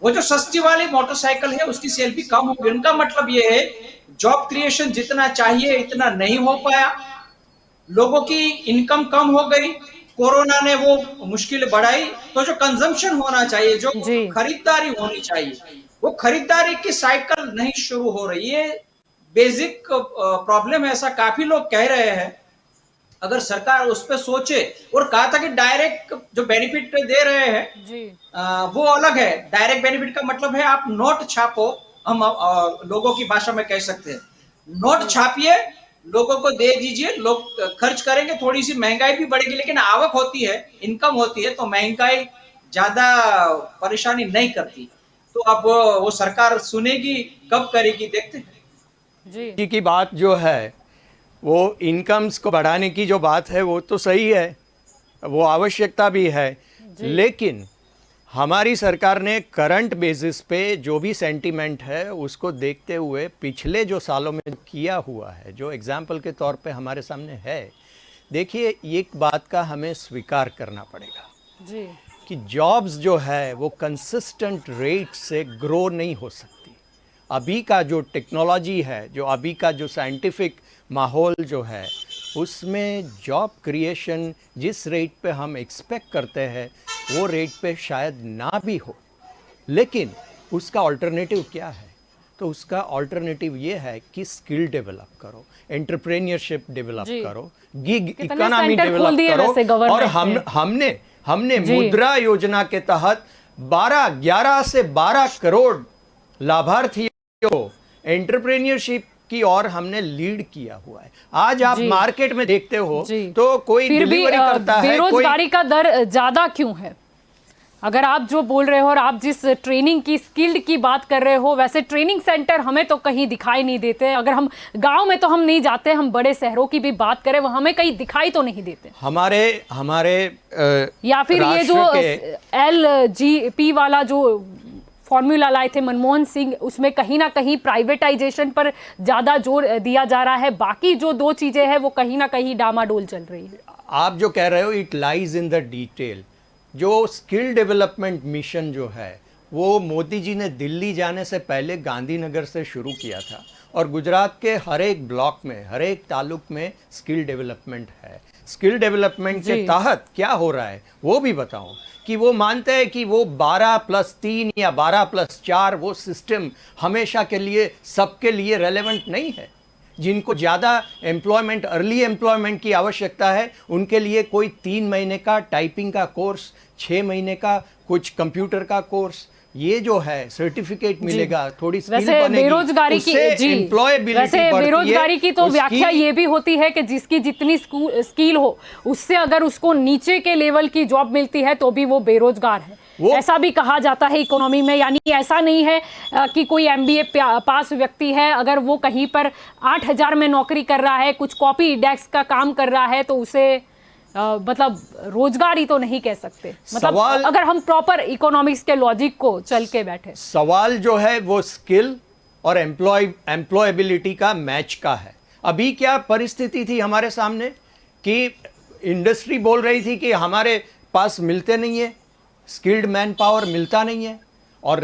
वो जो सस्ती वाली मोटरसाइकिल है उसकी सेल भी कम होगी। उनका मतलब ये है जॉब क्रिएशन जितना चाहिए इतना नहीं हो पाया, लोगों की इनकम कम हो गई, कोरोना ने वो मुश्किल बढ़ाई। तो जो कंजम्पशन होना चाहिए, जो खरीदारी होनी चाहिए, वो खरीदारी की साइकिल नहीं शुरू हो रही है। बेसिक प्रॉब्लम है, ऐसा काफी लोग कह रहे हैं। अगर सरकार उस पर सोचे, और कहा था कि डायरेक्ट जो बेनिफिट दे रहे हैं वो अलग है। डायरेक्ट बेनिफिट का मतलब है आप नोट छापो, हम लोगों की भाषा में कह सकते हैं, नोट छापिए, लोगों को दे दीजिए, लोग खर्च करेंगे, थोड़ी सी महंगाई भी बढ़ेगी। लेकिन आवक होती है, इनकम होती है, तो महंगाई ज्यादा परेशानी नहीं करती। तो अब वो सरकार सुनेगी, कब करेगी, देखते हैं। जी की बात जो है, वो इनकम्स को बढ़ाने की जो बात है वो तो सही है, वो आवश्यकता भी है। लेकिन हमारी सरकार ने करंट बेसिस पे जो भी सेंटीमेंट है उसको देखते हुए पिछले जो सालों में किया हुआ है, जो एग्जाम्पल के तौर पे हमारे सामने है, देखिए एक बात का हमें स्वीकार करना पड़ेगा कि जॉब्स जो है वो कंसिस्टेंट रेट से ग्रो नहीं हो सकती। अभी का जो टेक्नोलॉजी है, जो अभी का जो साइंटिफिक माहौल जो है, उसमें जॉब क्रिएशन जिस रेट पे हम एक्सपेक्ट करते हैं वो रेट पे शायद ना भी हो, लेकिन उसका अल्टरनेटिव क्या है? तो उसका अल्टरनेटिव ये है कि स्किल डेवलप करो, एंटरप्रेन्योरशिप डेवलप करो, गिग इकोनॉमी डेवलप करो। और हमने मुद्रा योजना के तहत 11 से 12 करोड़ लाभार्थियों को एंटरप्रेन्योरशिप की ओर हमने लीड किया हुआ है। आज आप मार्केट में देखते हो तो कोई डिलीवरी करता है, बेरोजगारी का दर ज्यादा क्यों है? अगर आप जो बोल रहे हो और आप जिस ट्रेनिंग की स्किल्ड की बात कर रहे हो, वैसे ट्रेनिंग सेंटर हमें तो कहीं दिखाई नहीं देते। अगर हम गांव में तो हम नहीं जाते, हम बड़े शहरों की भी बात करें, वो हमें कहीं दिखाई तो नहीं देते। हमारे या फिर ये जो LGP वाला जो फॉर्मूला लाए थे मनमोहन सिंह, उसमें कहीं ना कहीं प्राइवेटाइजेशन पर ज्यादा जोर दिया जा रहा है। बाकी जो दो चीजें हैं वो कहीं ना कहीं डामाडोल चल रही है। आप जो कह रहे हो it lies in the detail. जो स्किल डेवलपमेंट मिशन जो है वो मोदी जी ने दिल्ली जाने से पहले गांधीनगर से शुरू किया था, और गुजरात के हर एक ब्लॉक में, हर एक तालुक में स्किल डेवलपमेंट है। स्किल डेवलपमेंट के तहत क्या हो रहा है वो भी बताऊं कि वो मानते हैं कि वो 12+3 या 12+4 वो सिस्टम हमेशा के लिए सबके लिए रेलेवेंट नहीं है। जिनको ज़्यादा एम्प्लॉयमेंट, अर्ली एम्प्लॉयमेंट की आवश्यकता है, उनके लिए कोई 3 महीने का टाइपिंग का कोर्स, 6 महीने का कुछ कंप्यूटर का कोर्स, ये जो है सर्टिफिकेट मिलेगा, थोड़ी स्किल बनेगी, बेरोजगारी की एम्प्लॉयबिलिटी बेरोजगारी की तो व्याख्या ये भी होती है कि जिसकी जितनी स्किल हो, उससे अगर उसको नीचे के लेवल की जॉब मिलती है तो भी वो बेरोजगार है। ऐसा भी कहा जाता है इकोनॉमी में। यानी ऐसा नहीं है कि कोई MBA पास व्यक्ति है, अगर वो कहीं पर 8,000 में नौकरी कर रहा है, कुछ कॉपी डेस्क का काम कर रहा है, तो उसे मतलब रोजगारी तो नहीं कह सकते। मतलब अगर हम प्रॉपर इकोनॉमिक्स के लॉजिक को चल के बैठे, सवाल जो है वो स्किल और एम्प्लॉयबिलिटी का मैच का है। अभी क्या परिस्थिति थी हमारे सामने कि इंडस्ट्री बोल रही थी कि हमारे पास मिलते नहीं है, स्किल्ड मैन पावर मिलता नहीं है, और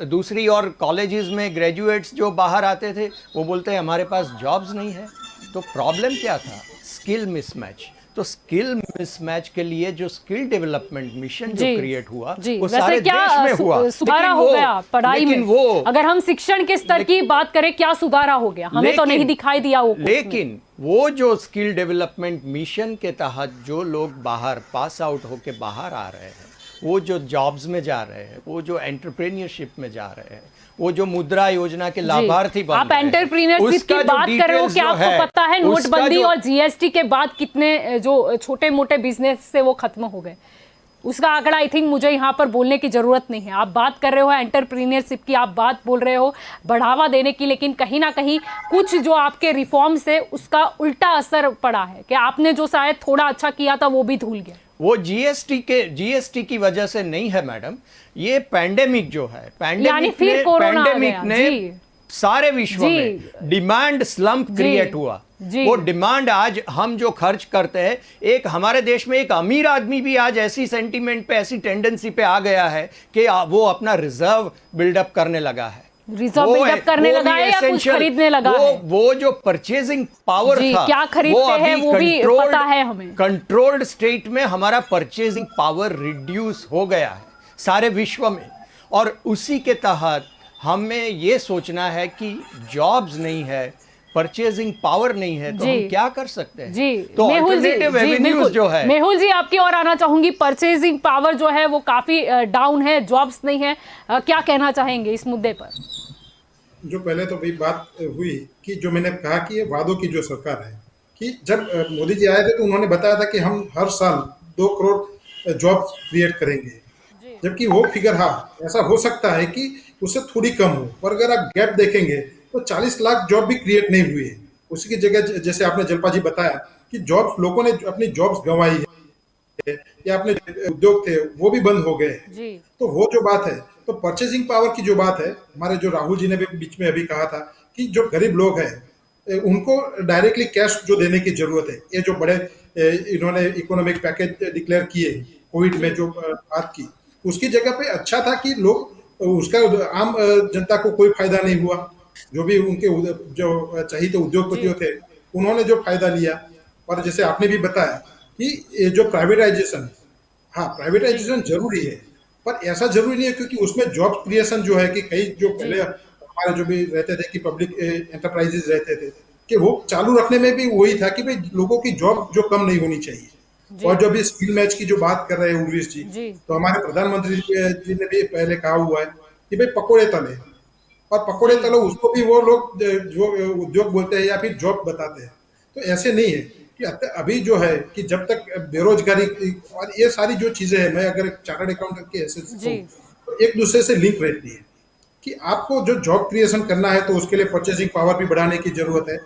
दूसरी और कॉलेजेस में ग्रेजुएट्स जो बाहर आते थे वो बोलते हैं हमारे पास जॉब्स नहीं है। तो प्रॉब्लम क्या था? Skill mismatch. तो स्किल मिसमैच के लिए जो स्किल डेवलपमेंट मिशन जो क्रिएट हुआ वो सारे देश में हुआ, सुधारा हो गया पढ़ाई में। वो अगर हम शिक्षण के स्तर की बात करें, क्या सुधारा हो गया? हमें तो नहीं दिखाई दिया वो। लेकिन वो जो स्किल डेवलपमेंट मिशन के तहत जो लोग बाहर पास आउट होके बाहर आ रहे हैं, वो जो जॉब्स में जा रहे हैं, वो जो एंटरप्रेन्योरशिप में जा रहे हैं, वो जो मुद्रा योजना के लाभार्थी बन आप एंटरप्रेन्योरशिप की बात कर रहे हो, क्या आपको पता है नोटबंदी और GST के बाद कितने जो छोटे मोटे बिजनेस से वो खत्म हो गए? उसका आंकड़ा आई थिंक मुझे यहाँ पर बोलने की जरूरत नहीं है। आप बात कर रहे हो एंटरप्रेन्योरशिप की, आप बात बोल रहे हो बढ़ावा देने की, लेकिन कहीं ना कहीं कुछ जो आपके रिफॉर्म से उसका उल्टा असर पड़ा है कि आपने जो शायद थोड़ा अच्छा किया था वो भी धुल गया। वो GST की वजह से नहीं है मैडम, ये पैंडेमिक जो है, पैंडेमिक ने सारे विश्व में डिमांड स्लम्प क्रिएट हुआ। वो डिमांड आज हम जो खर्च करते हैं, एक हमारे देश में एक अमीर आदमी भी आज ऐसी सेंटीमेंट पे, ऐसी टेंडेंसी पे आ गया है कि वो अपना रिजर्व बिल्डअप करने लगा है, रिजर्व बिल्डअप करने लगा है या कुछ खरीदने लगा है। वो जो परचेजिंग पावर था, क्या खरीदते हैं वो भी पता है हमें। कंट्रोल्ड स्टेट में हमारा परचेजिंग पावर रिड्यूस हो गया है सारे विश्व में, और उसी के तहत हमें ये सोचना है कि जॉब्स नहीं है, परचेजिंग पावर नहीं है, तो हम क्या कर सकते हैं? जी, तो अल्टरनेटिव एवेन्यूज जो है। मेहुल जी, आपकी ओर आना चाहूंगी। परचेजिंग पावर जो है वो काफी डाउन है, जॉब्स नहीं है, क्या कहना चाहेंगे इस मुद्दे पर? जो पहले तो भी बात हुई कि जो मैंने कहा कि ये वादों की जो सरकार है, कि जब मोदी जी आए थे तो उन्होंने बताया था कि हम हर साल 2 करोड़ जॉब क्रिएट करेंगे, जबकि वो फिगर, हाँ ऐसा हो सकता है कि उससे थोड़ी कम हो, पर अगर आप गैप देखेंगे तो 40 लाख जॉब भी क्रिएट नहीं हुई है। उसी की जगह जैसे आपने जलपा जी बताया कि जॉब्स, लोगों ने अपनी जॉब्स गंवाई है या अपने उद्योग थे वो भी बंद हो गए। तो वो जो बात है, तो परचेजिंग पावर की जो बात है, हमारे जो राहुल जी ने भी बीच में अभी कहा था कि जो गरीब लोग हैं उनको डायरेक्टली कैश जो देने की जरूरत है। ये जो बड़े इन्होंने इकोनॉमिक पैकेज डिक्लेयर किए, कोविड में जो बात की, उसकी जगह पे अच्छा था कि लोग उसका आम जनता को कोई फायदा नहीं हुआ। जो भी उनके जो चाहिए उद्योगपतियों थे उन्होंने जो फायदा लिया। और जैसे आपने भी बताया कि ये जो प्राइवेटाइजेशन, हाँ प्राइवेटाइजेशन जरूरी है, पर ऐसा जरूरी नहीं है, क्योंकि उसमें जॉब क्रिएशन जो है कि कई जो पहले हमारे जो भी रहते थे कि पब्लिक एंटरप्राइजेज रहते थे कि वो चालू रखने में भी वही था कि भाई लोगों की जॉब जो कम नहीं होनी चाहिए। और जो भी स्किल मैच की जो बात कर रहे हैं उर्वेश जी, तो हमारे प्रधानमंत्री जी ने भी पहले कहा हुआ है कि भाई पकोड़े तले, और पकोड़े तलो उसको भी वो लोग जो उद्योग बोलते हैं या फिर जॉब बताते हैं। तो ऐसे नहीं है कि अभी जो है कि जब तक बेरोजगारी और ये सारी जो चीजें हैं, मैं अगर चार्टर्ड अकाउंटेंट के हैसियत से कहूं, तो एक दूसरे से लिंक रहती है कि आपको जो जॉब क्रिएशन करना है तो उसके लिए परचेसिंग पावर भी बढ़ाने की जरूरत है,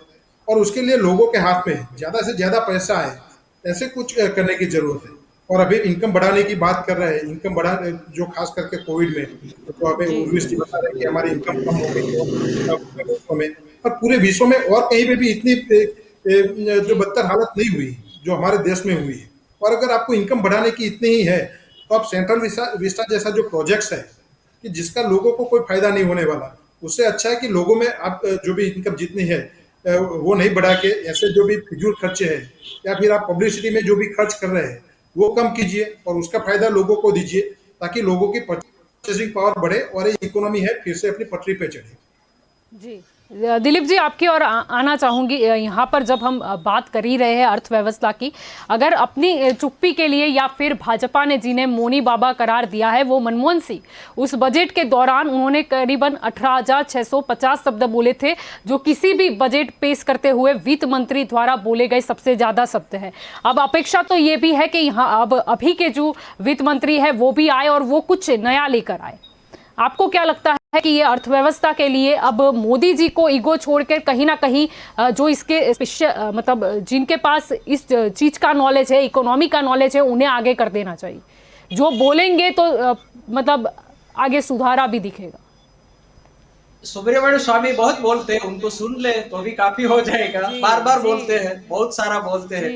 और उसके लिए लोगों के हाथ में ज्यादा से ज्यादा पैसा है, ऐसे कुछ करने की जरूरत है। और अभी इनकम बढ़ाने की बात कर रहे हैं, इनकम बढ़ा जो खास करके कोविड में, तो अभी उर्वेश जी बता रहे हैं कि हमारी इनकम कम हो गई में, और पूरे विश्व में और कहीं पे भी इतनी जो बदतर हालत नहीं हुई जो हमारे देश में हुई है। और अगर आपको इनकम बढ़ाने की इतनी ही है तो आप सेंट्रल विस्टा जैसा जो प्रोजेक्ट्स है कि जिसका लोगों को कोई फायदा नहीं होने वाला, उससे अच्छा है कि लोगों में आप जो भी इनकम जितनी है वो नहीं बढ़ा के ऐसे जो भी फिजूल खर्चे हैं या फिर आप पब्लिसिटी में जो भी खर्च कर रहे हैं वो कम कीजिए और उसका फायदा लोगों को दीजिए, ताकि लोगों की परचेसिंग पावर बढ़े और ये इकोनॉमी है फिर से अपनी पटरी पे चढ़े। जी दिलीप जी, आपकी और आना चाहूंगी। यहाँ पर जब हम बात कर ही रहे हैं अर्थव्यवस्था की, अगर अपनी चुप्पी के लिए या फिर भाजपा ने जिन्हें मोनी बाबा करार दिया है वो मनमोहन सिंह, उस बजट के दौरान उन्होंने करीबन 18,650 शब्द बोले थे, जो किसी भी बजट पेश करते हुए वित्त मंत्री द्वारा बोले गए सबसे ज्यादा शब्द है। अब अपेक्षा तो ये भी है कि यहाँ अब अभी के जो वित्त मंत्री है वो भी आए और वो कुछ नया लेकर आए। आपको क्या लगता है कि ये अर्थव्यवस्था के लिए अब मोदी जी को ईगो छोड़कर कहीं ना कहीं जो इसके मतलब जिनके पास इस चीज का नॉलेज है, इकोनॉमी का नॉलेज है, उन्हें आगे कर देना चाहिए? जो बोलेंगे तो मतलब आगे सुधारा भी दिखेगा। सुब्रमण्यम स्वामी बहुत बोलते हैं, उनको सुन ले तो भी काफी हो जाएगा। बार बार बोलते हैं, बहुत सारा बोलते हैं।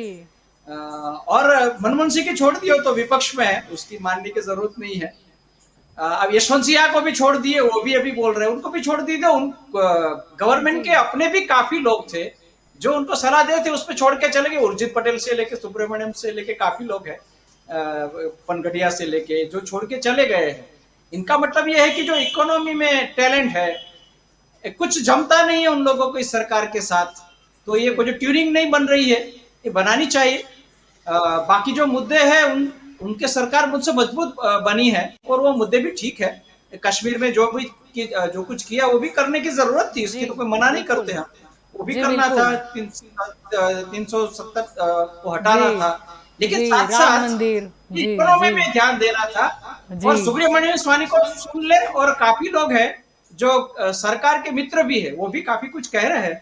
और मनमोहन सिंह की छोड़ दियो तो विपक्ष में है, उसकी मानने की जरूरत नहीं है। अब यशवंत सिन्हा को भी छोड़ दिए, वो भी अभी बोल रहे हैं, उनको भी छोड़ दिए। उन गवर्नमेंट के अपने भी काफी लोग थे जो उनको सलाह देते, उस पर छोड़ के चले गए। उर्जित पटेल से लेके सुब्रमण्यम से लेके काफी लोग हैं, पनगढ़िया से लेके, जो छोड़ के चले गए हैं। इनका मतलब यह है कि जो इकोनॉमी में टैलेंट है, कुछ जमता नहीं है उन लोगों को इस सरकार के साथ, तो ये कोई जो ट्यूनिंग नहीं बन रही है, ये बनानी चाहिए। बाकी जो मुद्दे हैं उनके सरकार मुझसे मजबूत बनी है और वो मुद्दे भी ठीक है। कश्मीर में जो कुछ किया वो भी करने की जरूरत थी, इसकी तो कोई मना नहीं करते हैं, वो भी करना था। 370 को हटाना था, लेकिन साथ साथ इकोनॉमी में ध्यान देना था। और सुब्रमण्यम स्वामी को सुन ले, और काफी लोग हैं जो सरकार के मित्र भी है, वो भी काफी कुछ कह रहे हैं,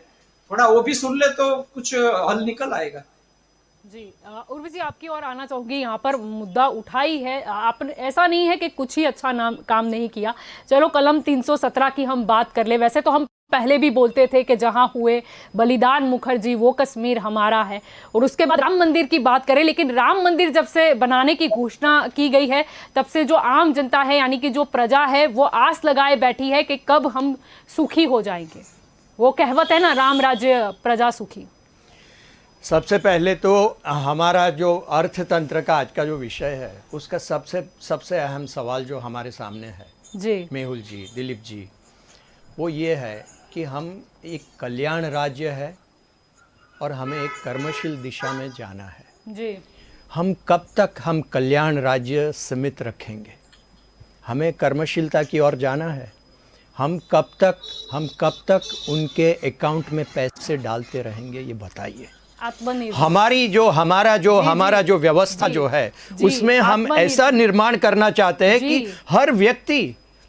थोड़ा वो भी सुन ले तो कुछ हल निकल आएगा। जी उर्वी जी, आपकी और आना चाहूंगी। यहाँ पर मुद्दा उठाई है आपने, ऐसा नहीं है कि कुछ ही अच्छा काम नहीं किया। चलो कलम 317 की हम बात कर ले। वैसे तो हम पहले भी बोलते थे कि जहां हुए बलिदान मुखर्जी वो कश्मीर हमारा है, और उसके बाद राम मंदिर की बात करें, लेकिन राम मंदिर जब से बनाने की घोषणा की गई है तब से जो आम जनता है यानी कि जो प्रजा है वो आस लगाए बैठी है कि कब हम सुखी हो जाएंगे। वो कहावत है ना, राम राज्य प्रजा सुखी। सबसे पहले तो हमारा जो अर्थतंत्र का आज का जो विषय है उसका सबसे अहम सवाल जो हमारे सामने है जी मेहुल जी, दिलीप जी, वो ये है कि हम एक कल्याण राज्य है और हमें एक कर्मशील दिशा में जाना है जी। हम कब तक हम कल्याण राज्य सीमित रखेंगे? हमें कर्मशीलता की ओर जाना है। हम कब तक उनके अकाउंट में पैसे डालते रहेंगे, ये बताइए। हमारा जो व्यवस्था जो है उसमें हम ऐसा निर्माण करना चाहते हैं कि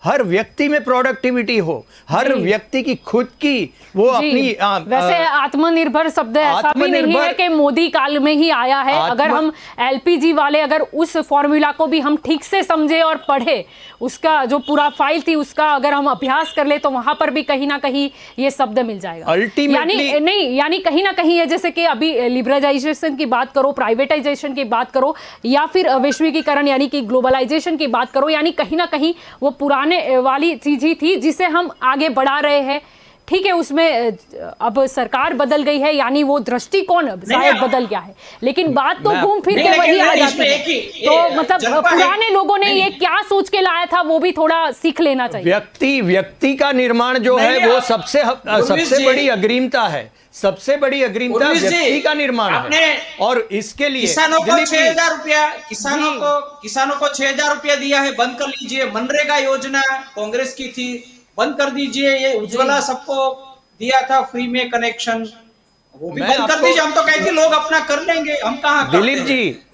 हर व्यक्ति में प्रोडक्टिविटी हो, हर व्यक्ति की खुद की वो अपनी वैसे आत्मनिर्भर शब्द ऐसा भी नहीं है कि मोदी काल में ही आया है। अगर हम एलपीजी वाले अगर उस फॉर्मूला को भी हम ठीक से समझे और पढ़े, उसका जो पूरा फाइल थी उसका अगर हम अभ्यास कर ले तो वहां पर भी कहीं ना कहीं ये शब्द मिल जाएगा। यानी कहीं ना कहीं है, जैसे कि अभी लिबरलाइजेशन की बात करो, प्राइवेटाइजेशन की बात करो, या फिर वैश्विकीकरण यानी कि ग्लोबलाइजेशन की बात करो, यानी कहीं ना कहीं वो पुराने वाली चीज ही थी जिसे हम आगे बढ़ा रहे हैं। ठीक है, उसमें अब सरकार बदल गई है, यानी वो दृष्टिकोण शायद बदल गया है, लेकिन बात तो घूम फिर के वही आ जाती है। तो मतलब पुराने लोगों ने ये क्या सोच के लाया था वो भी थोड़ा सीख लेना चाहिए। व्यक्ति का निर्माण जो है वो सबसे बड़ी अग्रिमता है, सबसे बड़ी अग्रिमता व्यक्ति का निर्माण है। और इसके लिए किसानों को 6,000 रुपया किसानों को 6,000 रुपया दिया है, बंद कर लीजिए। मनरेगा योजना कांग्रेस की थी, बंद कर दीजिए। ये उज्ज्वला सबको दिया था फ्री में कनेक्शन, वो भी बंद कर दीजिए। हम तो कहते लोग अपना कर लेंगे, हम कहाँ।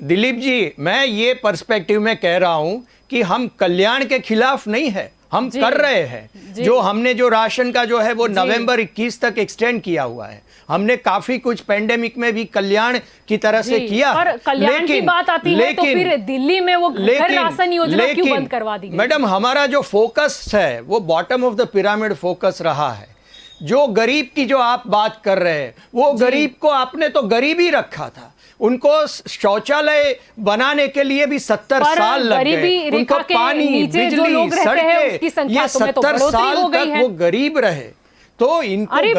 दिलीप जी, मैं ये पर्सपेक्टिव में कह रहा हूं कि हम कल्याण के खिलाफ नहीं है, हम कर रहे हैं। जो हमने जो राशन का जो है वो नवंबर 21 तक एक्सटेंड किया हुआ है। हमने काफी कुछ पेंडेमिक में भी कल्याण की तरह से किया। और कल्याण की बात आती है तो फिर दिल्ली में वो घर राशन योजना क्यों बंद करवा दी गई? मैडम, हमारा जो फोकस है वो bottom of the pyramid focus रहा है। जो गरीब की जो आप बात कर रहे हैं, वो गरीब को आपने तो गरीब ही रखा था। उनको शौचालय बनाने के लिए भी 70 साल लग गए, उनको पानी, बिजली, सड़कें, ये 70 साल तक वो गरीब रहे। तो इनको गरीबी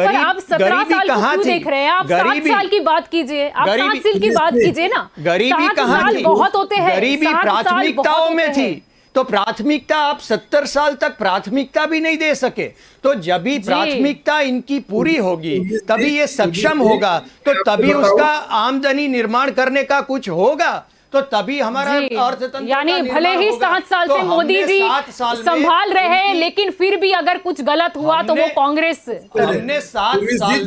कहाँ थी? देख रहे हैं आप? 7 साल की बात कीजिए, आप 7 साल की बात कीजिए ना। गरीबी कहाँ थी? बहुत होते हैं, गरीबी प्राथमिकताओं में थी। तो प्राथमिकता आप 70 साल तक प्राथमिकता भी नहीं दे सके। तो जब भी प्राथमिकता इनकी पूरी होगी तभी ये सक्षम होगा, तो तभी उसका आमदनी निर्माण करने का कुछ होगा, तो तभी हमारा अर्थतंत्र, यानी भले ही 7 साल से मोदी जी संभाल रहे हैं, लेकिन फिर भी अगर कुछ गलत हुआ तो वो कांग्रेस। हमने 7 साल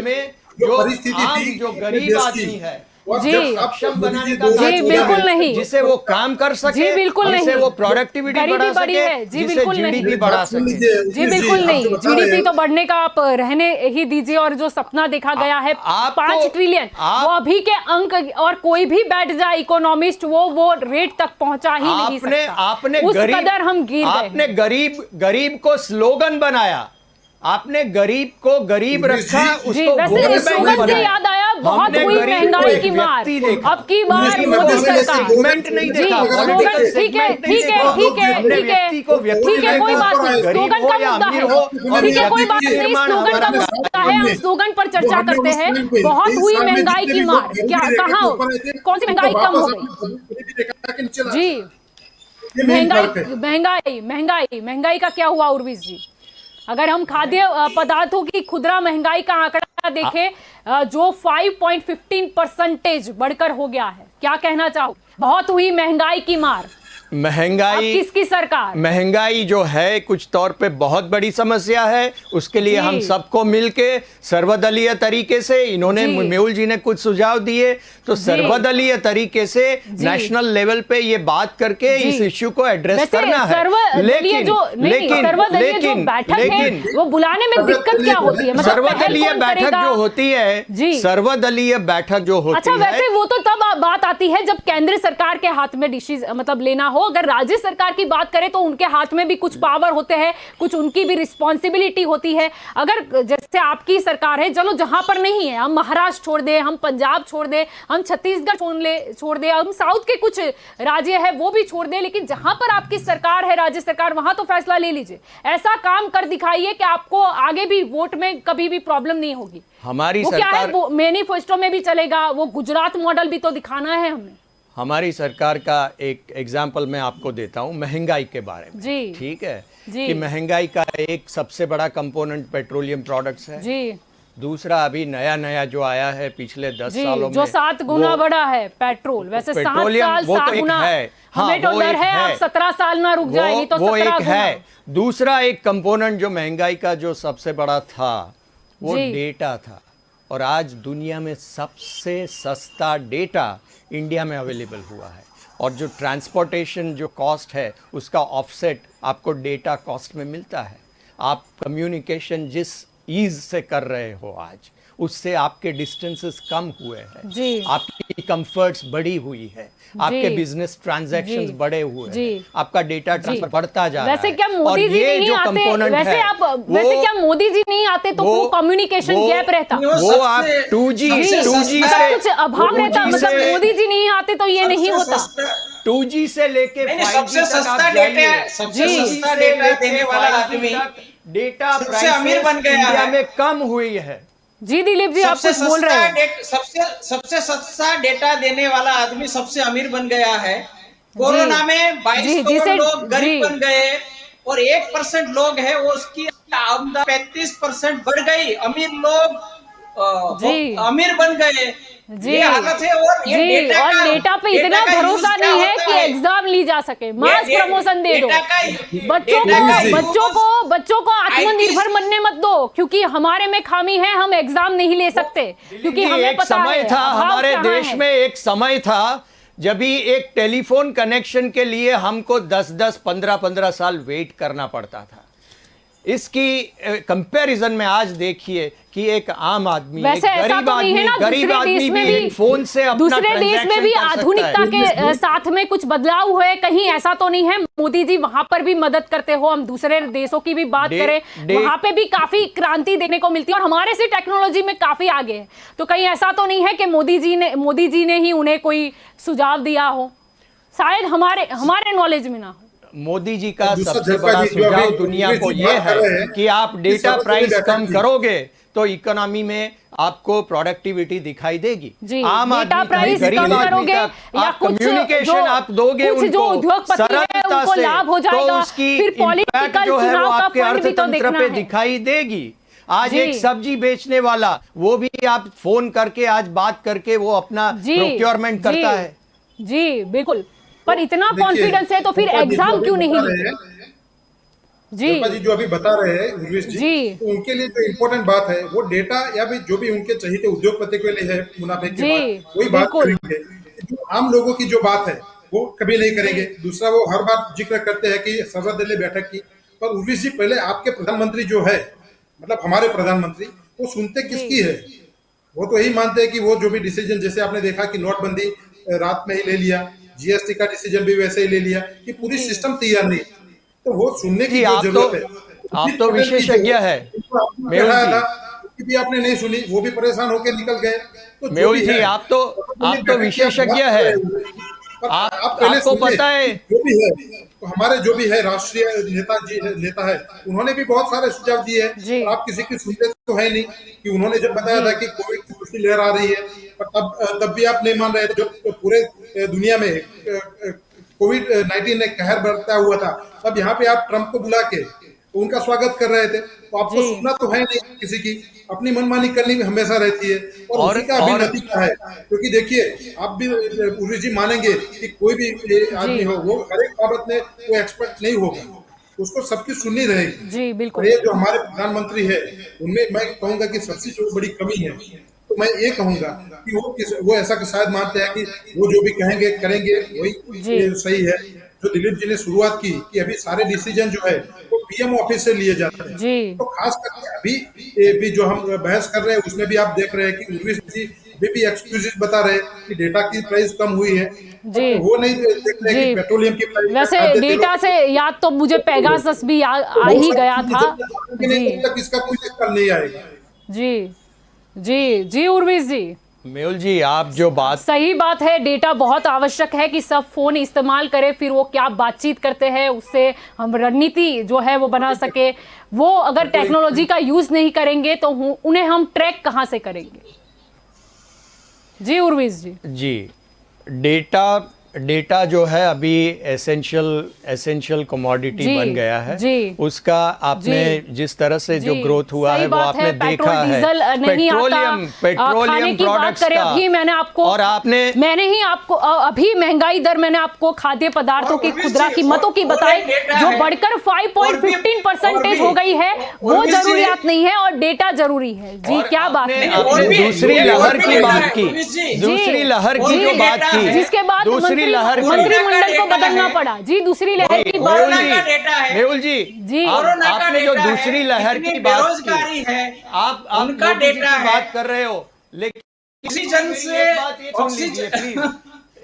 में जो आम जो गरीब आदमी है सक्षम बनाने का बिल्कुल नहीं, जिसे वो काम कर सके, बिल्कुल नहीं, जिसे वो प्रोडक्टिविटी बढ़ा सके, जिसे जीडीपी बढ़ा सके। जी बिल्कुल नहीं, जीडीपी तो बढ़ने का आप रहने ही दीजिए। और जो सपना देखा गया है 5 ट्रिलियन, वो अभी के अंक, और कोई भी बैठ जाए इकोनॉमिस्ट वो रेट तक पहुंचा ही नहीं सकता। आपने उस कदर हम गिर गए। आपने गरीब को स्लोगन बनाया, आपने गरीब को गरीब रखा, उसको वैसे स्लोगन से याद आया, बहुत हुई महंगाई की मार। अब की बार मोदी सरकार नहीं देखा, ठीक है, कोई बात नहीं, स्लोगन का मुद्दा है, ठीक है, कोई बात नहीं, स्लोगन का मुद्दा है, हम स्लोगन पर चर्चा करते हैं। बहुत हुई महंगाई की मार, क्या कहाँ, कौन सी महंगाई कम हो गई? जी, महंगाई का क्या हुआ उर्विश जी? अगर हम खाद्य पदार्थों की खुदरा महंगाई का आंकड़ा देखें जो 5.15% बढ़कर हो गया है, क्या कहना चाहो? बहुत हुई महंगाई की मार। महंगाई किसकी सरकार? महंगाई जो है कुछ तौर पे बहुत बड़ी समस्या है। उसके लिए हम सबको मिलके सर्वदलीय तरीके से, इन्होंने मेहुल जी ने कुछ सुझाव दिए, तो सर्वदलीय तरीके से नेशनल लेवल पे ये बात करके इस इश्यू को एड्रेस करना है। लेकिन वो बुलाने में दिक्कत क्या होती है? सर्वदलीय बैठक जो होती है, सर्वदलीय बैठक जो होती है, अच्छा वैसे वो तो तब बात आती है जब केंद्र सरकार के हाथ में डिसीजन मतलब लेना हो। अगर राज्य सरकार की बात करें तो उनके हाथ में भी कुछ पावर होते हैं, कुछ उनकी भी रिस्पॉन्सिबिलिटी होती है। अगर जैसे आपकी सरकार है, चलो जहां पर नहीं है, हम महाराष्ट्र छोड़ दे, हम पंजाब छोड़ दे, हम छत्तीसगढ़ छोड़ दे, हम साउथ के कुछ राज्य है वो भी छोड़ दे, लेकिन जहां पर आपकी सरकार है, राज्य सरकार, वहां तो फैसला ले लीजिए। ऐसा काम कर दिखाइए कि आपको आगे भी वोट में कभी भी प्रॉब्लम नहीं होगी। हमारी वो सरकार, क्या है, वो मैनिफेस्टो में भी चलेगा, वो गुजरात मॉडल भी तो दिखाना है हमें। हमारी सरकार का एक एग्जाम्पल मैं आपको देता हूं महंगाई के बारे में। जी, ठीक है कि महंगाई का एक सबसे बड़ा कंपोनेंट पेट्रोलियम प्रोडक्ट्स है। जी, दूसरा अभी नया जो आया है पिछले 10 सालों में, जो 7 गुना बढ़ा है पेट्रोल। वैसे 7 साल 7 गुना है, हमें तो डर है आप 17 साल ना रुक जाए, नहीं तो 17 गुना है। दूसरा एक कंपोनेंट जो महंगाई का जो सबसे बड़ा था वो डेटा था, और आज दुनिया में सबसे सस्ता डेटा इंडिया में अवेलेबल हुआ है। और जो ट्रांसपोर्टेशन जो कॉस्ट है उसका ऑफसेट आपको डेटा कॉस्ट में मिलता है। आप कम्युनिकेशन जिस ईज से कर रहे हो आज, उससे आपके डिस्टेंसेस कम हुए हैं जी, आपकी कंफर्ट्स बढ़ी हुई है, आपके बिजनेस ट्रांजैक्शंस बढ़े हुए हैं, आपका डेटा ट्रांसफर बढ़ता जा रहा है। वैसे क्या मोदी जी नहीं आते? वैसे क्या मोदी जी नहीं आते तो वो कम्युनिकेशन गैप रहता? वो आप 2G से कुछ अभाव रहता, मतलब मोदी जी नहीं आते तो ये नहीं होता। 2G से लेके 5G सबसे सस्ता डेटा देने वाला आदमी डेटा सबसे अमीर बन गया इंडिया है। में कम हुई है। जी दिलीप जी, आप कुछ बोल रहे हैं। सबसे सस्ता डेटा देने वाला आदमी सबसे अमीर बन गया है। कोरोना में 22 करोड़ लोग गरीब बन गए और 1% लोग है वो उसकी आमदनी 35% बढ़ गई। अमीर लोग अमीर बन गए। ये हालत है। और ये डेटा पे इतना भरोसा नहीं है कि एग्जाम ली जा सके। मास प्रमोशन दे दो, बच्चों को आत्मनिर्भर बनने मत दो, क्योंकि हमारे में खामी है, हम एग्जाम नहीं ले सकते, क्योंकि हमें पता है था हमारे देश में एक समय था जब भी एक टेलीफोन कनेक्शन के लिए हमको 10-10, 15-15 साल वेट करना पड़ता था। इसकी कंपैरिजन में आज देखिए कि एक आम आदमी, एक गरीब आदमी भी फोन से अपना दूसरे देश में भी आधुनिकता के साथ में कुछ बदलाव हुए, कहीं ऐसा तो नहीं है? मोदी जी वहां पर भी मदद करते हो, हम दूसरे देशों की भी बात करें, वहां पे भी काफी क्रांति देखने को मिलती है और हमारे से टेक्नोलॉजी में काफी आगे है। तो कहीं ऐसा तो नहीं है कि मोदी जी ने ही उन्हें कोई सुझाव दिया हो? शायद हमारे नॉलेज में ना हो। मोदी जी का सबसे बड़ा सुझाव दुनिया को यह है कि आप डेटा प्राइस कम करोगे तो इकोनॉमी में आपको प्रोडक्टिविटी दिखाई देगी। आम आदमी, गरीब आदमी का आप कम्युनिकेशन आप दोगे उनको सरलता से, तो उसकी इम्पैक्ट जो है वो आपके अर्थतंत्र पे दिखाई देगी। आज एक सब्जी बेचने वाला, वो भी आप फोन करके आज बात करके वो अपना प्रोक्योरमेंट करता है। जी बिल्कुल, पर इतना कॉन्फिडेंस है तो फिर एग्जाम क्यों नहीं लेते? जी जो अभी बता रहे हैं उर्वेश जी, तो उनके लिए जो इम्पोर्टेंट बात है वो डेटा या भी जो भी उनके चाहिए थे उद्योगपति के लिए है, मुनाफे की बात वही बात करेंगे। जो आम लोगों की जो बात है वो कभी नहीं करेंगे। दूसरा, वो हर बार जिक्र करते हैं कि सर्वदलीय बैठक की, पर उर्वेश जी पहले आपके प्रधानमंत्री जो है, मतलब हमारे प्रधानमंत्री, वो सुनते किसकी है? वो तो यही मानते हैं कि वो जो भी डिसीजन, जैसे आपने देखा कि नोटबंदी रात में ही ले लिया, जीएसटी का डिसीजन भी वैसे ही ले लिया, कि पूरी सिस्टम तैयार नहीं, तो वो सुनने की जरूरत है। आप तो विशेषज्ञ है, भी आपने नहीं सुनी, वो भी परेशान होकर निकल गए। तो मेहुल जी आप तो विशेषज्ञ है, आपको पता है जो भी है, तो हमारे जो भी है राष्ट्रीय नेता है, उन्होंने भी बहुत सारे सुझाव दिए हैं। आप किसी की सुनते तो है नहीं कि उन्होंने जब बताया था कि कोविड की दूसरी लहर आ रही है, पर तब भी आप नहीं मान रहे थे। जो पूरे दुनिया में कोविड-19 ने कहर बरता हुआ था, तब यहाँ पे आप ट्रंप को बुला के तो उनका स्वागत कर रहे थे। तो आपको सुनना तो है नहीं किसी की, अपनी मनमानी करनी में हमेशा रहती है और उसी का अभी नतीजा है। क्योंकि देखिए, आप भी उर्वेश जी मानेंगे कि कोई भी आदमी हो, वो हर एक बाबत में वो एक्सपर्ट नहीं होगा, उसको सबकी सुननी रहेगी। जी बिल्कुल। ये जो हमारे प्रधानमंत्री है, उनमें मैं कहूंगा कि सबसे जो बड़ी कमी है, तो मैं ये कहूंगा कि वो ऐसा शायद मानते हैं कि वो जो भी कहेंगे करेंगे वही सही है। जो दिलीप जी ने शुरुआत की कि अभी सारे डिसीजन जो है वो पीएम ऑफिस से लिए जाते हैं, तो खास करके अभी भी जो हम बहस कर रहे हैं उसमें भी आप देख रहे हैं कि उर्वेश जी अभी भी एक्सक्यूजेस बता रहे हैं कि डेटा की प्राइस कम हुई है। जी वो नहीं देख रहे कि पेट्रोलियम की प्राइस। वैसे डेटा से याद तो मुझे पेगासस भी आ ही गया था। तक इसका कोई चक्कर नहीं आएगा। जी उर्वेश जी, मेहुल जी आप जो बात, सही बात है, डेटा बहुत आवश्यक है कि सब फोन इस्तेमाल करें, फिर वो क्या बातचीत करते हैं उससे हम रणनीति जो है वो बना सके। वो अगर टेक्नोलॉजी का यूज नहीं करेंगे तो उन्हें हम ट्रैक कहां से करेंगे? जी उर्वेश जी, डेटा जो है अभी एसेंशियल कमोडिटी बन गया है। उसका आपने जिस तरह से जो ग्रोथ हुआ है वो आपने देखा है। पेट्रोलियम प्रोडक्ट्स का, अभी मैंने ही आपको अभी महंगाई दर मैंने आपको खाद्य पदार्थों की खुदरा कीमतों की बताई जो बढ़कर 5.15% हो गई है। वो जरूरियात नहीं है और डेटा जरूरी है। जी क्या बात है। दूसरी लहर की बात की, दूसरी लहर की जो बात की, जिसके बाद लहर की मंत्रिमंडल को बदलना पड़ा जी। दूसरी लहर की बात मेहुल कोरोना का डेटा है। मेहुल जी जी। कोरोना का आपने जो डेटा है, दूसरी लहर कितनी की बात बेरोजगारी की, है, आप उनका मोदी जी डेटा की है। बात कर रहे हो, लेकिन ऑक्सीजन से एक बात ये सुन लीजिए प्लीज,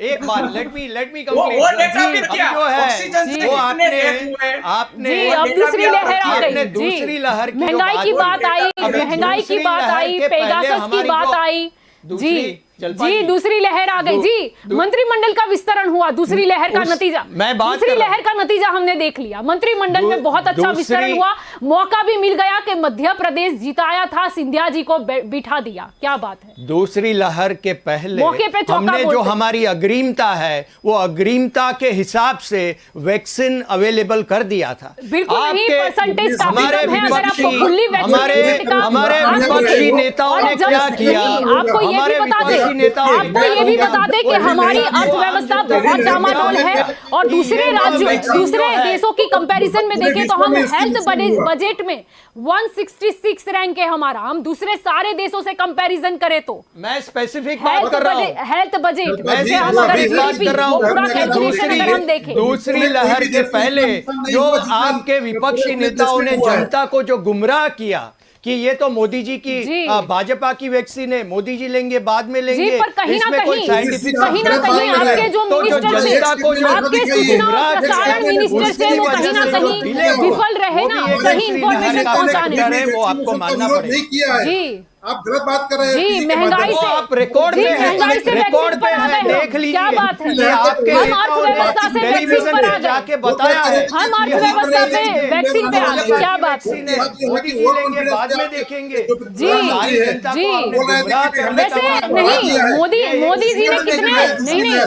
एक बात लेट मी वो कंप्लीट। डेटा फिर अब क्या? जो है ऑक्सीजन से वो कितने डेथ हुए? आपने जी, वो अब डेटा दूसरी भी आप लहर आ रखिए। आपने गई दूसरी जी। लहर की जो महंगाई की बात आई, अभी महंगाई की दूसरी बात लहर आई, के पहले पेगासस की हमारी बात जो आई दूसरी जी जलपा जी। दूसरी लहर आ गई जी। मंत्रिमंडल का विस्तारण हुआ, दूसरी लहर का नतीजा, मैं बात दूसरी कर रहा हूं। लहर का नतीजा हमने देख लिया। मंत्रिमंडल में बहुत अच्छा विस्तारण हुआ, मौका भी मिल गया कि मध्य प्रदेश जिताया था, सिंधिया जी को बिठा दिया। क्या बात है। दूसरी लहर के पहले मौके पे चौका हमने जो बोलते। हमारी अग्रिमता है वो अग्रिमता के हिसाब से वैक्सीन अवेलेबल कर दिया था। बिल्कुल नहीं, आपके परसेंटेज काफी हमारे कम है। अगर आपको विपक्षी खुली वैक्सीन हमारे विपक्षी नेताओं ने क्या किया? आपको ये भी हमारे बता विपक्षी दें, नेताओं ने आपको क्या ये भी किया? बता दें कि हमारी अर्थव्यवस्था बहुत डामाडोल है और दूसरे राज्यों, दूसरे देशों की कंपैरिजन में देखें तो हम हेल्थ बजट में 166 रैंक है हमारा। हम दूसरे सारे देशों से कंपैरिजन करें तो मैं स्पेसिफिक बात कर रहा हूँ। हेल्थ बजट मैं जैसे हम अगर इस बात कर रहा वो पूरा हूँ कैलकुलेशन अगर हम देखें, दूसरी लहर के पहले जो आपके विपक्षी नेताओं ने जनता को जो गुमराह किया कि ये तो मोदी जी की जी। भाजपा की वैक्सीन है, मोदी जी लेंगे बाद में लेंगे, जी, पर कहीं ना इसमें कोई कहीं साइंटिफिक आपके जो तो जो मिनिस्टर जनता को जो आपके सूचना और प्रसारण मिनिस्टर से वो कहीं ना कहीं विफल रहे ना, सही इंफॉर्मेशन पहुंचाने में। वो आपको मानना पड़ेगा जी आप गलत बात कर रहे हैं। जी, महंगाई से आप रिकॉर्ड जी, पे हैं, महंगाई से रिकॉर्ड वैक्सीन पे पर आ है, गए देख हम। लीजिए क्या बात है। कि आपके हम नेताओं ने अर्थव्यवस्था से वैक्सीन टेलीविजन पर आ पे गए। जाके बताया है हम कि अर्थव्यवस्था पे लेंगे, वैक्सीन पे आ गए। क्या बात है। वैक्सीन है, मोदी जी लेंगे बाद में देखेंगे। जी, सारी जनता जी। को आपने गुमराह करने का वैसे काम नहीं, किया है। मोदी जी ने कितने नहीं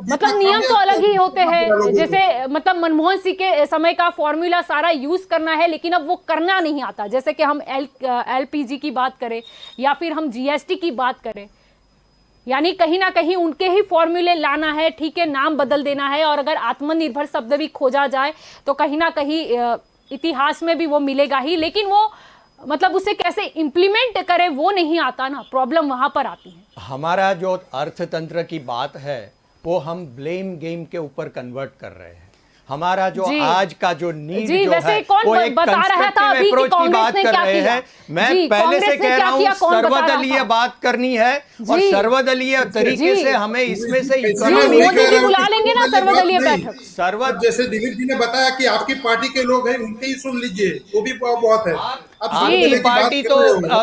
मतलब नियम तो अलग ही होते हैं। जैसे मतलब मनमोहन सिंह के समय का फॉर्मूला सारा यूज करना है, लेकिन अब वो करना नहीं आता। जैसे कि हम LPG की बात करें या फिर हम GST की बात करें, यानी कहीं ना कहीं उनके ही फॉर्मूले लाना है। ठीक है, नाम बदल देना है, और अगर आत्मनिर्भर शब्द भी खोजा जाए तो कहीं ना कहीं इतिहास में भी वो मिलेगा ही, लेकिन वो मतलब उसे कैसे इम्प्लीमेंट करे वो नहीं आता ना। प्रॉब्लम वहां पर आती है। हमारा जो अर्थतंत्र की बात है वो हम ब्लेम गेम के ऊपर कन्वर्ट कर रहे हैं। हमारा जो जी। आज का जो नीड जी, जो वैसे है कौन वो एक बता रहा था अभी कि अप्रोच की कांग्रेस बात ने कर क्या रहे किया? हैं। मैं जी, पहले कांग्रेस से ने कह क्या रहा हूँ किया, कौन बता रहा सर्वदलीय था? बात करनी है और जी। सर्वदलीय तरीके जी। से हमें इसमें से जी, इकोनॉमी मोदी जी बुला लेंगे ना सर्वदलीय बैठक। अब जैसे दिलीप जी ने बताया कि आपकी पार्टी के लोग हैं, उनके ही सुन लीजिए, वो भी बहुत है। आपकी पार्टी तो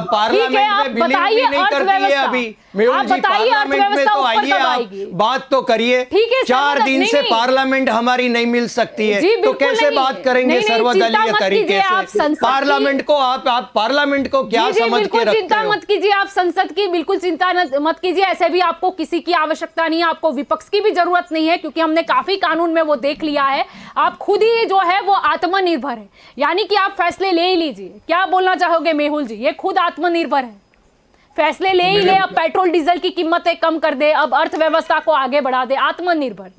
पार्लियामेंट में बिलीव भी नहीं करती है अभी। मेहुल जी पार्लियामेंट में तो आइए, आप बात तो करिए। 4 दिन से पार्लियामेंट हमारी नहीं मिल सकती है तो कैसे बात करेंगे सर्वदलीय तरीके से? पार्लियामेंट को आप पार्लियामेंट को क्या समझ के रखते चिंता हो? मत कीजिए, आप संसद की बिल्कुल चिंता मत कीजिए। ऐसे भी आपको किसी की आवश्यकता नहीं है, आपको विपक्ष की भी जरूरत नहीं है, क्योंकि हमने काफी कानून में वो देख लिया है। आप खुद ही जो है वो आत्मनिर्भर है, यानी कि आप फैसले ले ही लीजिए। क्या बोलना चाहोगे मेहुल जी? ये खुद आत्मनिर्भर है, फैसले ले ही ले। अब पेट्रोल डीजल की कीमतें कम कर दे, अब अर्थव्यवस्था को आगे बढ़ा दे, आत्मनिर्भर।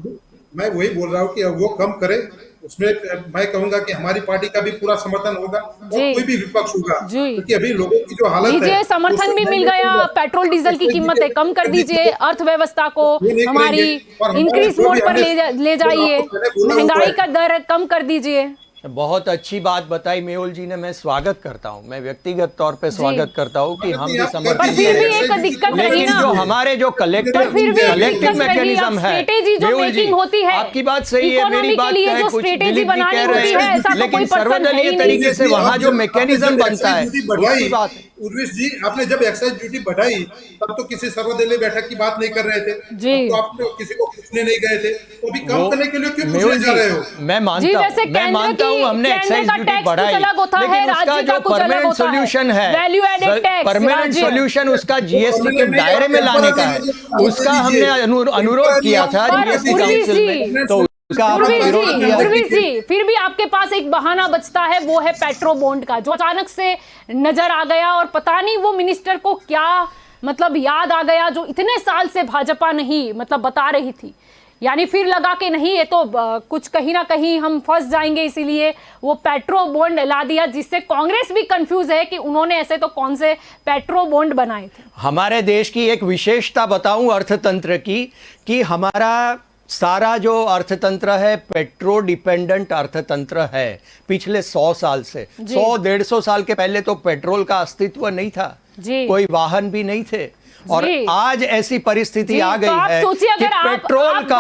मैं वही बोल रहा हूँ कि अब वो कम करे, उसमें मैं कहूंगा कि हमारी पार्टी का भी पूरा समर्थन होगा और कोई भी विपक्ष होगा, क्योंकि अभी लोगों की जो हालत है दीजिए, समर्थन भी मिल गया। पेट्रोल डीजल की कीमतें कम कर दीजिए, अर्थव्यवस्था को हमारी इंक्रीज मोड पर ले जाइए, महंगाई का दर कम कर दीजिए। बहुत अच्छी बात बताई मेहुल जी ने, मैं स्वागत करता हूँ, मैं व्यक्तिगत तौर पे स्वागत करता हूँ कि हम भी समर्थन पर फिर भी एक दिक्कत रही लेकिन ना, जो हमारे जो कलेक्टिव मैकेनिज्म है स्ट्रेटेजी जो मेहुल जी, मेकिंग होती है, आपकी बात सही है, मेरी बात लिए है, जो कुछ स्ट्रेटेजी दिलीप जी बनानी कह होती रहे है, ऐसा हैं, तो लेकिन कोई पर्सन है सर्वदलीय ही तरीके नहीं। से वहाँ जो मैकेनिज्म बनता है उसकी बात है। उर्विश जी, आपने जब एक्साइज ड्यूटी बढ़ाई तब तो किसी सर्वदलीय बैठक की बात नहीं कर रहे थे, जी। तो आप तो किसी को पूछने नहीं गए थे, तो अभी कम करने के लिए क्यों मेहुल पूछने जा रहे हो? मैं मानता हूँ हमने एक्साइज ड्यूटी बढ़ाई, लेकिन उसका जो परमानेंट सोल्यूशन है, परमानेंट सोल्यूशन उसका GST के दायरे में लाने का है, उसका हमने अनुरोध किया था GST काउंसिल में, तो फिर भी आपके पास एक बहाना बचता है, वो है पेट्रो बॉन्ड का, जो अचानक से नजर आ गया और पता नहीं वो मिनिस्टर को क्या मतलब याद आ गया, जो इतने साल से भाजपा नहीं मतलब बता रही थी। यानी फिर लगा कि नहीं ये तो कुछ कहीं ना कहीं हम फंस जाएंगे, इसीलिए वो पेट्रो बॉन्ड ला दिया, जिससे कांग्रेस भी कंफ्यूज है कि उन्होंने ऐसे तो कौन से पेट्रो बॉन्ड बनाए थे। हमारे देश की एक विशेषता बताऊं अर्थतंत्र की, कि हमारा सारा जो अर्थतंत्र है पेट्रो डिपेंडेंट अर्थतंत्र है पिछले 100 साल से। 100-150 साल के पहले तो पेट्रोल का अस्तित्व नहीं था, कोई वाहन भी नहीं थे, और आज ऐसी परिस्थिति आ गई है कि पेट्रोल का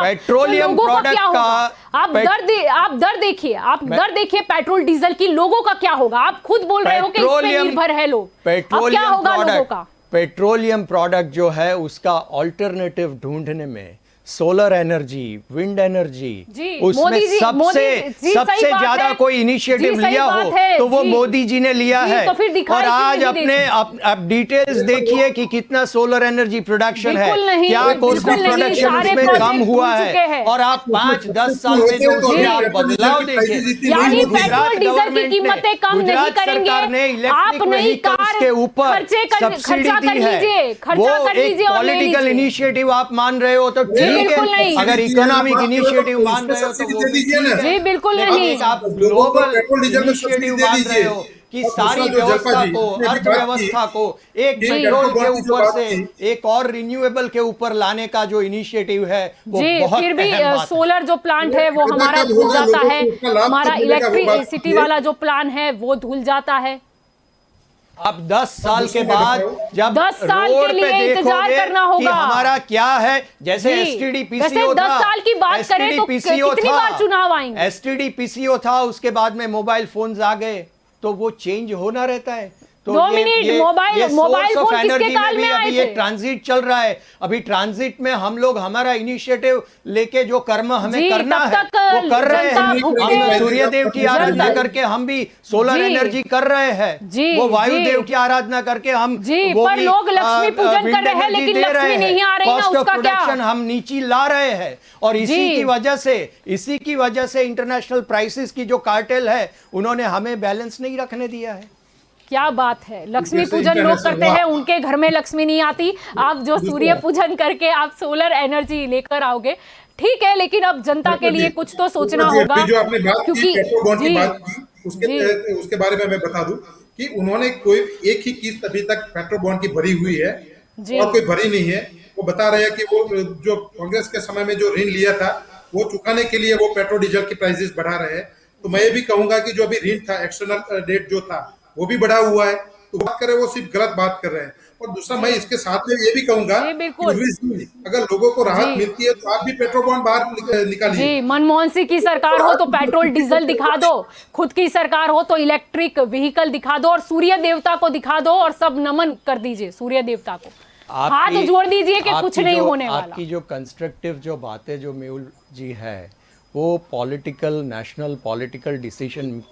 पेट्रोलियम प्रोडक्ट का आप दर देखिए, दर देखिए पेट्रोल डीजल की, लोगों का क्या होगा? आप खुद बोल रहे हो कि इस पे निर्भर है लोग, क्या होगा लोगों का? पेट्रोलियम प्रोडक्ट जो है उसका ऑल्टरनेटिव ढूंढने में सोलर एनर्जी, विंड एनर्जी, उसमें सबसे ज्यादा कोई इनिशिएटिव लिया हो तो वो मोदी जी ने लिया है। तो और आज आप डिटेल्स देखिए कि कितना सोलर एनर्जी प्रोडक्शन है, क्या कॉस्ट ऑफ प्रोडक्शन उसमें कम हुआ है, और आप 5-10 साल में जो आप बदलाव देखिए, पेट्रोल डीजल की कीमतें कम नहीं करेंगे, सरकार ने इलेक्ट्रिक व्हीकल्स के ऊपर सब्सिडी दी है, वो एक पॉलिटिकल इनिशिएटिव आप मान रहे हो तो अगर इकोनॉमिक इनिशिएटिव मान रहे हो तो वो जी बिल्कुल नहीं, आप ग्लोबल इनिशिएटिव मान रहे हो कि सारी व्यवस्था को, अर्थव्यवस्था को एक पेट्रोल के ऊपर से एक और रिन्यूएबल के ऊपर लाने का जो इनिशिएटिव है वो बहुत फिर भी सोलर जो प्लांट है वो हमारा धुल जाता है, हमारा इलेक्ट्रिसिटी वाला जो प्लान है वो धुल जाता है। अब 10 साल के बाद जब 10 साल के लिए इंतजार करना होगा कि हमारा क्या है, जैसे एसटीडी पीसीओ था, 10 साल की बात करें तो कितनी बार चुनाव आएंगे? एसटीडी पीसीओ था, उसके बाद में मोबाइल फोन्स आ गए, तो वो चेंज होना रहता है। तो 2 मिनट मोबाइल फोन किसके काल में आए थे? ये ट्रांजिट चल रहा है, अभी ट्रांजिट में हम लोग हमारा इनिशिएटिव लेके जो कर्म हमें करना है वो कर रहे हैं। हम सूर्य देव की आराधना करके हम भी सोलर एनर्जी कर रहे हैं, वो वायु देव की आराधना करके हम पर लोग लक्ष्मी पूजन कर रहे हैं लेकिन लक्ष्मी नहीं आ रही ना, उसका क्या? हम नीचे ला रहे हैं, और इसी की वजह से इंटरनेशनल प्राइसेस की जो कार्टेल है उन्होंने हमें बैलेंस नहीं रखने दिया है। क्या बात है, लक्ष्मी पूजन लोग करते हैं, उनके घर में लक्ष्मी नहीं आती, आप जो सूर्य पूजन करके आप सोलर एनर्जी लेकर आओगे, ठीक है, लेकिन अब जनता के लिए कुछ तो सोचना होगा। जो आपने बात की पेट्रोल बॉन्ड की बात की, उसके बारे में मैं बता दूं कि उन्होंने कोई एक ही किस्त अभी तक पेट्रोल बॉन्ड की भरी हुई है और कोई भरी नहीं है। वो बता रहे हैं कि वो जो कांग्रेस के समय में जो ऋण लिया था वो चुकाने के लिए वो पेट्रोल डीजल की प्राइसेस बढ़ा रहे हैं। तो मैं ये भी कहूंगा कि जो अभी ऋण था, एक्सटर्नल डेट जो था वो भी बढ़ा हुआ है, तो बात करें वो सिर्फ गलत बात कर रहे हैं। और दूसरा मैं इसके साथ में ये भी कहूंगा अगर लोगों को राहत मिलती है तो आप भी पेट्रोल बॉन्ड बाहर निकालिए। जी, मनमोहन सिंह की सरकार हो तो पेट्रोल डीजल दिखा दो, खुद की सरकार हो तो इलेक्ट्रिक व्हीकल दिखा दो, और सूर्य देवता को दिखा दो और सब नमन कर दीजिए सूर्य देवता को, हाथ जोड़ दीजिए कि कुछ नहीं होने वाला। आपकी जो कंस्ट्रक्टिव जो बातें जो मेहुल जी है वो political, national political decision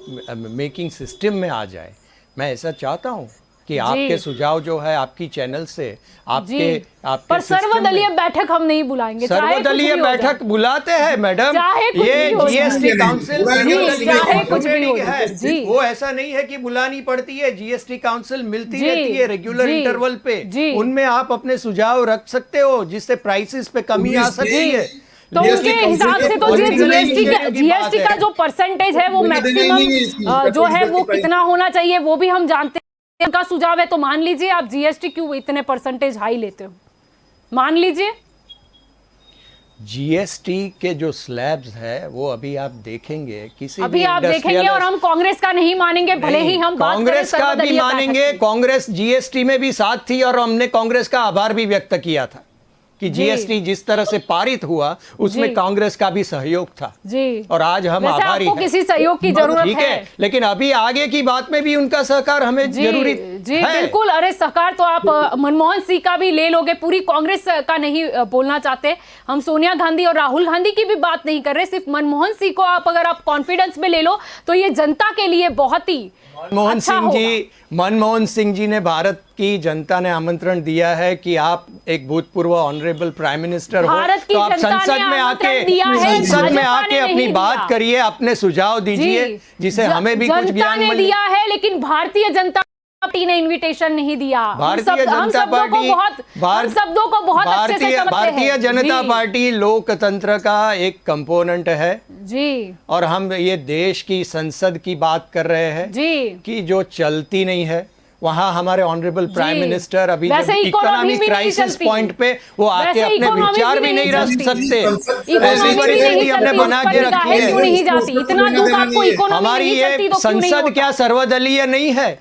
making system में आ जाए। मैं ऐसा चाहता हूं कि आपके सुझाव जो है आपकी चैनल से आपके पर सर्वदलीय बैठक हम नहीं बुलाएंगे। सर्वदलीय बैठक बुलाते हैं मैडम, ये जीएसटी काउंसिल है, वो ऐसा नहीं है कि बुलानी पड़ती है। जीएसटी काउंसिल मिलती रहती है रेगुलर इंटरवल पे, उनमें आप अपने सुझाव रख सकते हो जिससे प्राइसेस पे कमी आ सकती है। तो उनके हिसाब से तो जीएसटी का जो परसेंटेज है वो मैक्सिमम जो है वो कितना होना चाहिए वो भी हम जानते हैं। उनका सुझाव है तो मान लीजिए, आप जीएसटी क्यों इतने परसेंटेज हाई लेते हो, मान लीजिए। जीएसटी के जो स्लैब्स है वो अभी आप देखेंगे, किसी अभी आप देखेंगे, और हम कांग्रेस का नहीं मानेंगे, भले ही हम कांग्रेस का भी मानेंगे। कांग्रेस जीएसटी में भी साथ थी और हमने कांग्रेस का आभार भी व्यक्त किया था कि जीएसटी जिस तरह से पारित हुआ उसमें कांग्रेस का भी सहयोग था जी, और आज हम आभारी हैं। किसी सहयोग की जरूरत है, लेकिन अभी आगे की बात में भी उनका सहकार हमें जरूरी है। बिल्कुल, अरे सहकार तो आप मनमोहन सिंह का भी ले लोगे, पूरी कांग्रेस का नहीं बोलना चाहते हम। सोनिया गांधी और राहुल गांधी की भी बात नहीं कर रहे, सिर्फ मनमोहन सिंह को आप अगर आप कॉन्फिडेंस में ले लो तो ये जनता के लिए बहुत ही मनमोहन सिंह जी ने, भारत की जनता ने आमंत्रण दिया है कि आप एक भूतपूर्व ऑनरेबल प्राइम मिनिस्टर हो, तो आप संसद में आके अपनी बात करिए, अपने सुझाव दीजिए जिसे हमें भी कुछ ज्ञान मिले। दिया है लेकिन भारतीय जनता पार्टी ने इनविटेशन नहीं दिया। भारतीय जनता पार्टी, भारतीय जनता पार्टी लोकतंत्र का एक कंपोनेंट है जी, और हम ये देश की संसद की बात कर रहे हैं जी, कि जो चलती नहीं है, वहाँ हमारे ऑनरेबल प्राइम मिनिस्टर अभी वैसे इकोनॉमिक क्राइसिस पॉइंट पे वो आके अपने विचार भी नहीं रख सकते। ऐसी परिस्थिति हमने बना के रखी है। क्यों नहीं जाती? इतना दुख आपको इकोनॉमी हमारी नहीं चलती ये तो क्यों नहीं संसद होता? क्या सर्वदलीय नहीं है?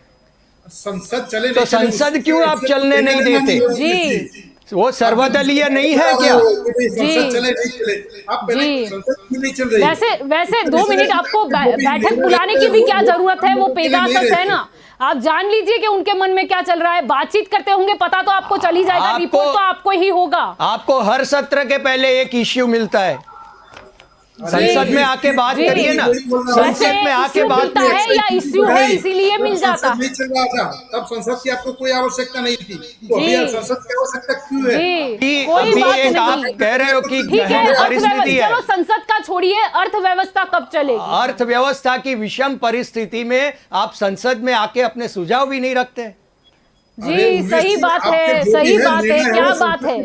संसद चले तो संसद क्यों आप चलने नहीं देते? जी वो सर्वदलीय नहीं है क्या? संसद चले नहीं चले, आप पहले जी। संसद क्यों नहीं चल रही? वैसे 2 मिनट आपको बैठक बुलाने की भी क्या जरूरत है? वो पेगासस है ना, आप जान लीजिए कि उनके मन में क्या चल रहा है, बातचीत करते होंगे, पता तो आपको चल ही जाएगा, रिपोर्ट तो आपको ही होगा। आपको हर सत्र के पहले एक इश्यू मिलता है, संसद में आके बात करिए ना। संसद में आके बात मिलता है या इश्यू है इसीलिए मिल जाता है? नहीं चल रहा था तब संसद की आपको कोई आवश्यकता नहीं थी, तो अभी संसद की आवश्यकता क्यों है? जी, अभी कोई बात एक आप नहीं। कह रहे हो कि ठीक है, गहन परिस्थिति है। चलो संसद का छोड़िए, अर्थव्यवस्था कब चलेगी? अर्थव्यवस्था की विषम परिस्थिति में आप संसद में आके अपने सुझाव भी नहीं रखते। जी सही बात है, सही बात है, क्या बात है?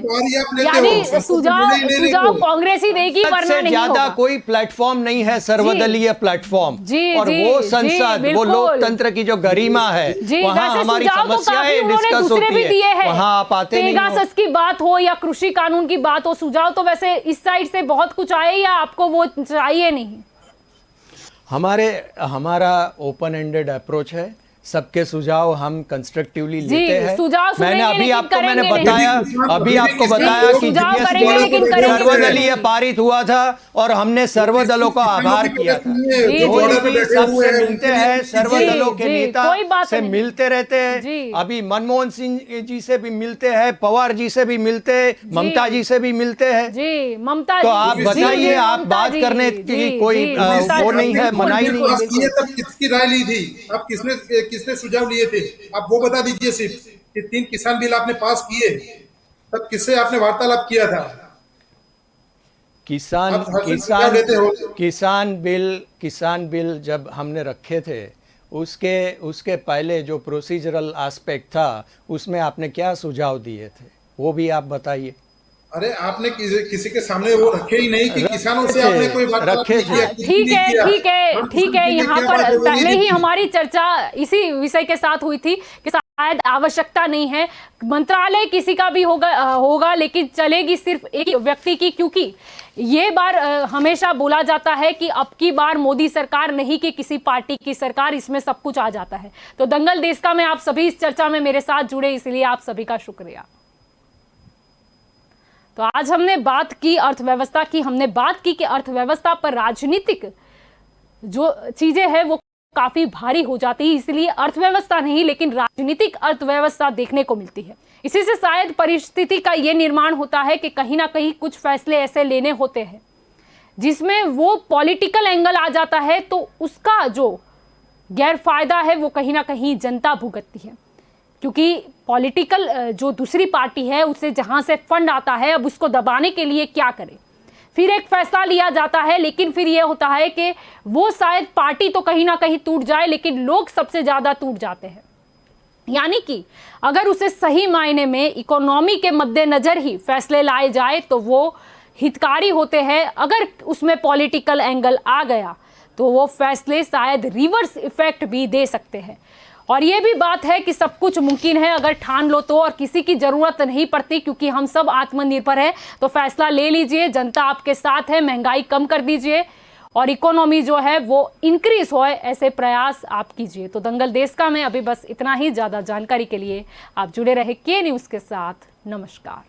यानी सुझाव कांग्रेस ही देगी वरना से नहीं ज्यादा होगा। कोई प्लेटफॉर्म नहीं है सर्वदलीय प्लेटफॉर्म। जी, और जी, वो जी, संसद, वो बिल्कुल। लोकतंत्र की जो गरिमा है, जी, वहाँ वैसे हमारी सुझाव तो समस्याएं काफी उन्होंने डिस्कस दूसरे होती भी दिए है, हैं। वहाँ आप आते नहीं हो। पेगासस की बात हो या कृषि कानून की बात हो, सुझाव तो वैसे इस साइड से बहुत कुछ आए या आपको वो चाहिए नहीं? हमारा ओपन एंडेड अप्रोच है, सबके सुझाव हम कंस्ट्रक्टिवली लेते हैं। सुझाव मैंने अभी आपको बताया कि सुझाव जीएसटी करेंगे लेकिन करेंगे सर्वदलीय पारित हुआ था और हमने सर्वदलों का आभार किया था। सबसे मिलते हैं, सर्वदलों के नेता से मिलते रहते हैं। अभी मनमोहन सिंह जी से भी मिलते हैं, पवार जी से भी मिलते हैं, ममता जी से भी मिलते हैं। जी ममता, तो आप बताइए, आप बात करने की कोई वो नहीं है, मनाही नहीं है। तब किसकी राय ली थी? आप किसने सुझाव लिए थे? आप वो बता दीजिए सिर्फ कि 3 किसान बिल आपने पास किए, तब किससे आपने वार्तालाप किया था? किसान बिल जब हमने रखे थे, उसके पहले जो प्रोसीजरल एस्पेक्ट था, उसमें आपने क्या सुझाव दिए थे, वो भी आप बताइए। अरे आपने किसी के सामने वो रखे ही नहीं कि किसानों से आपने कोई वार्तालाप नहीं किया। ठीक है, यहाँ पर पहले ही हमारी चर्चा इसी विषय के साथ हुई थी कि शायद आवश्यकता नहीं है, मंत्रालय किसी का भी होगा लेकिन चलेगी सिर्फ एक व्यक्ति की, क्योंकि ये बार हमेशा बोला जाता है कि अब की बार मोदी सरकार नहीं कि किसी पार्टी की सरकार, इसमें सब कुछ आ जाता है। तो दंगल देश का में आप सभी इस चर्चा में मेरे साथ जुड़े, इसलिए आप सभी का शुक्रिया। तो आज हमने बात की अर्थव्यवस्था की, हमने बात की कि अर्थव्यवस्था पर राजनीतिक जो चीजें हैं वो काफी भारी हो जाती है, इसलिए अर्थव्यवस्था नहीं लेकिन राजनीतिक अर्थव्यवस्था देखने को मिलती है। इसी से शायद परिस्थिति का ये निर्माण होता है कि कहीं ना कहीं कुछ फैसले ऐसे लेने होते हैं जिसमें वो पॉलिटिकल एंगल आ जाता है, तो उसका जो गैरफायदा है वो कहीं ना कहीं जनता भुगतती है, क्योंकि पॉलिटिकल जो दूसरी पार्टी है उसे जहां से फंड आता है, अब उसको दबाने के लिए क्या करे, फिर एक फैसला लिया जाता है, लेकिन फिर यह होता है कि वो शायद पार्टी तो कहीं ना कहीं टूट जाए लेकिन लोग सबसे ज्यादा टूट जाते हैं। यानी कि अगर उसे सही मायने में इकोनॉमी के मद्देनजर ही फैसले लाए जाए तो वो हितकारी होते हैं। अगर उसमें पॉलिटिकल एंगल आ गया तो वो फैसले शायद रिवर्स इफेक्ट भी दे सकते हैं। और ये भी बात है कि सब कुछ मुमकिन है अगर ठान लो तो, और किसी की जरूरत नहीं पड़ती क्योंकि हम सब आत्मनिर्भर हैं। तो फैसला ले लीजिए, जनता आपके साथ है, महंगाई कम कर दीजिए और इकोनॉमी जो है वो इंक्रीज होए, ऐसे प्रयास आप कीजिए। तो दंगल देश का में अभी बस इतना ही। ज़्यादा जानकारी के लिए आप जुड़े रहे के न्यूज़ के साथ। नमस्कार।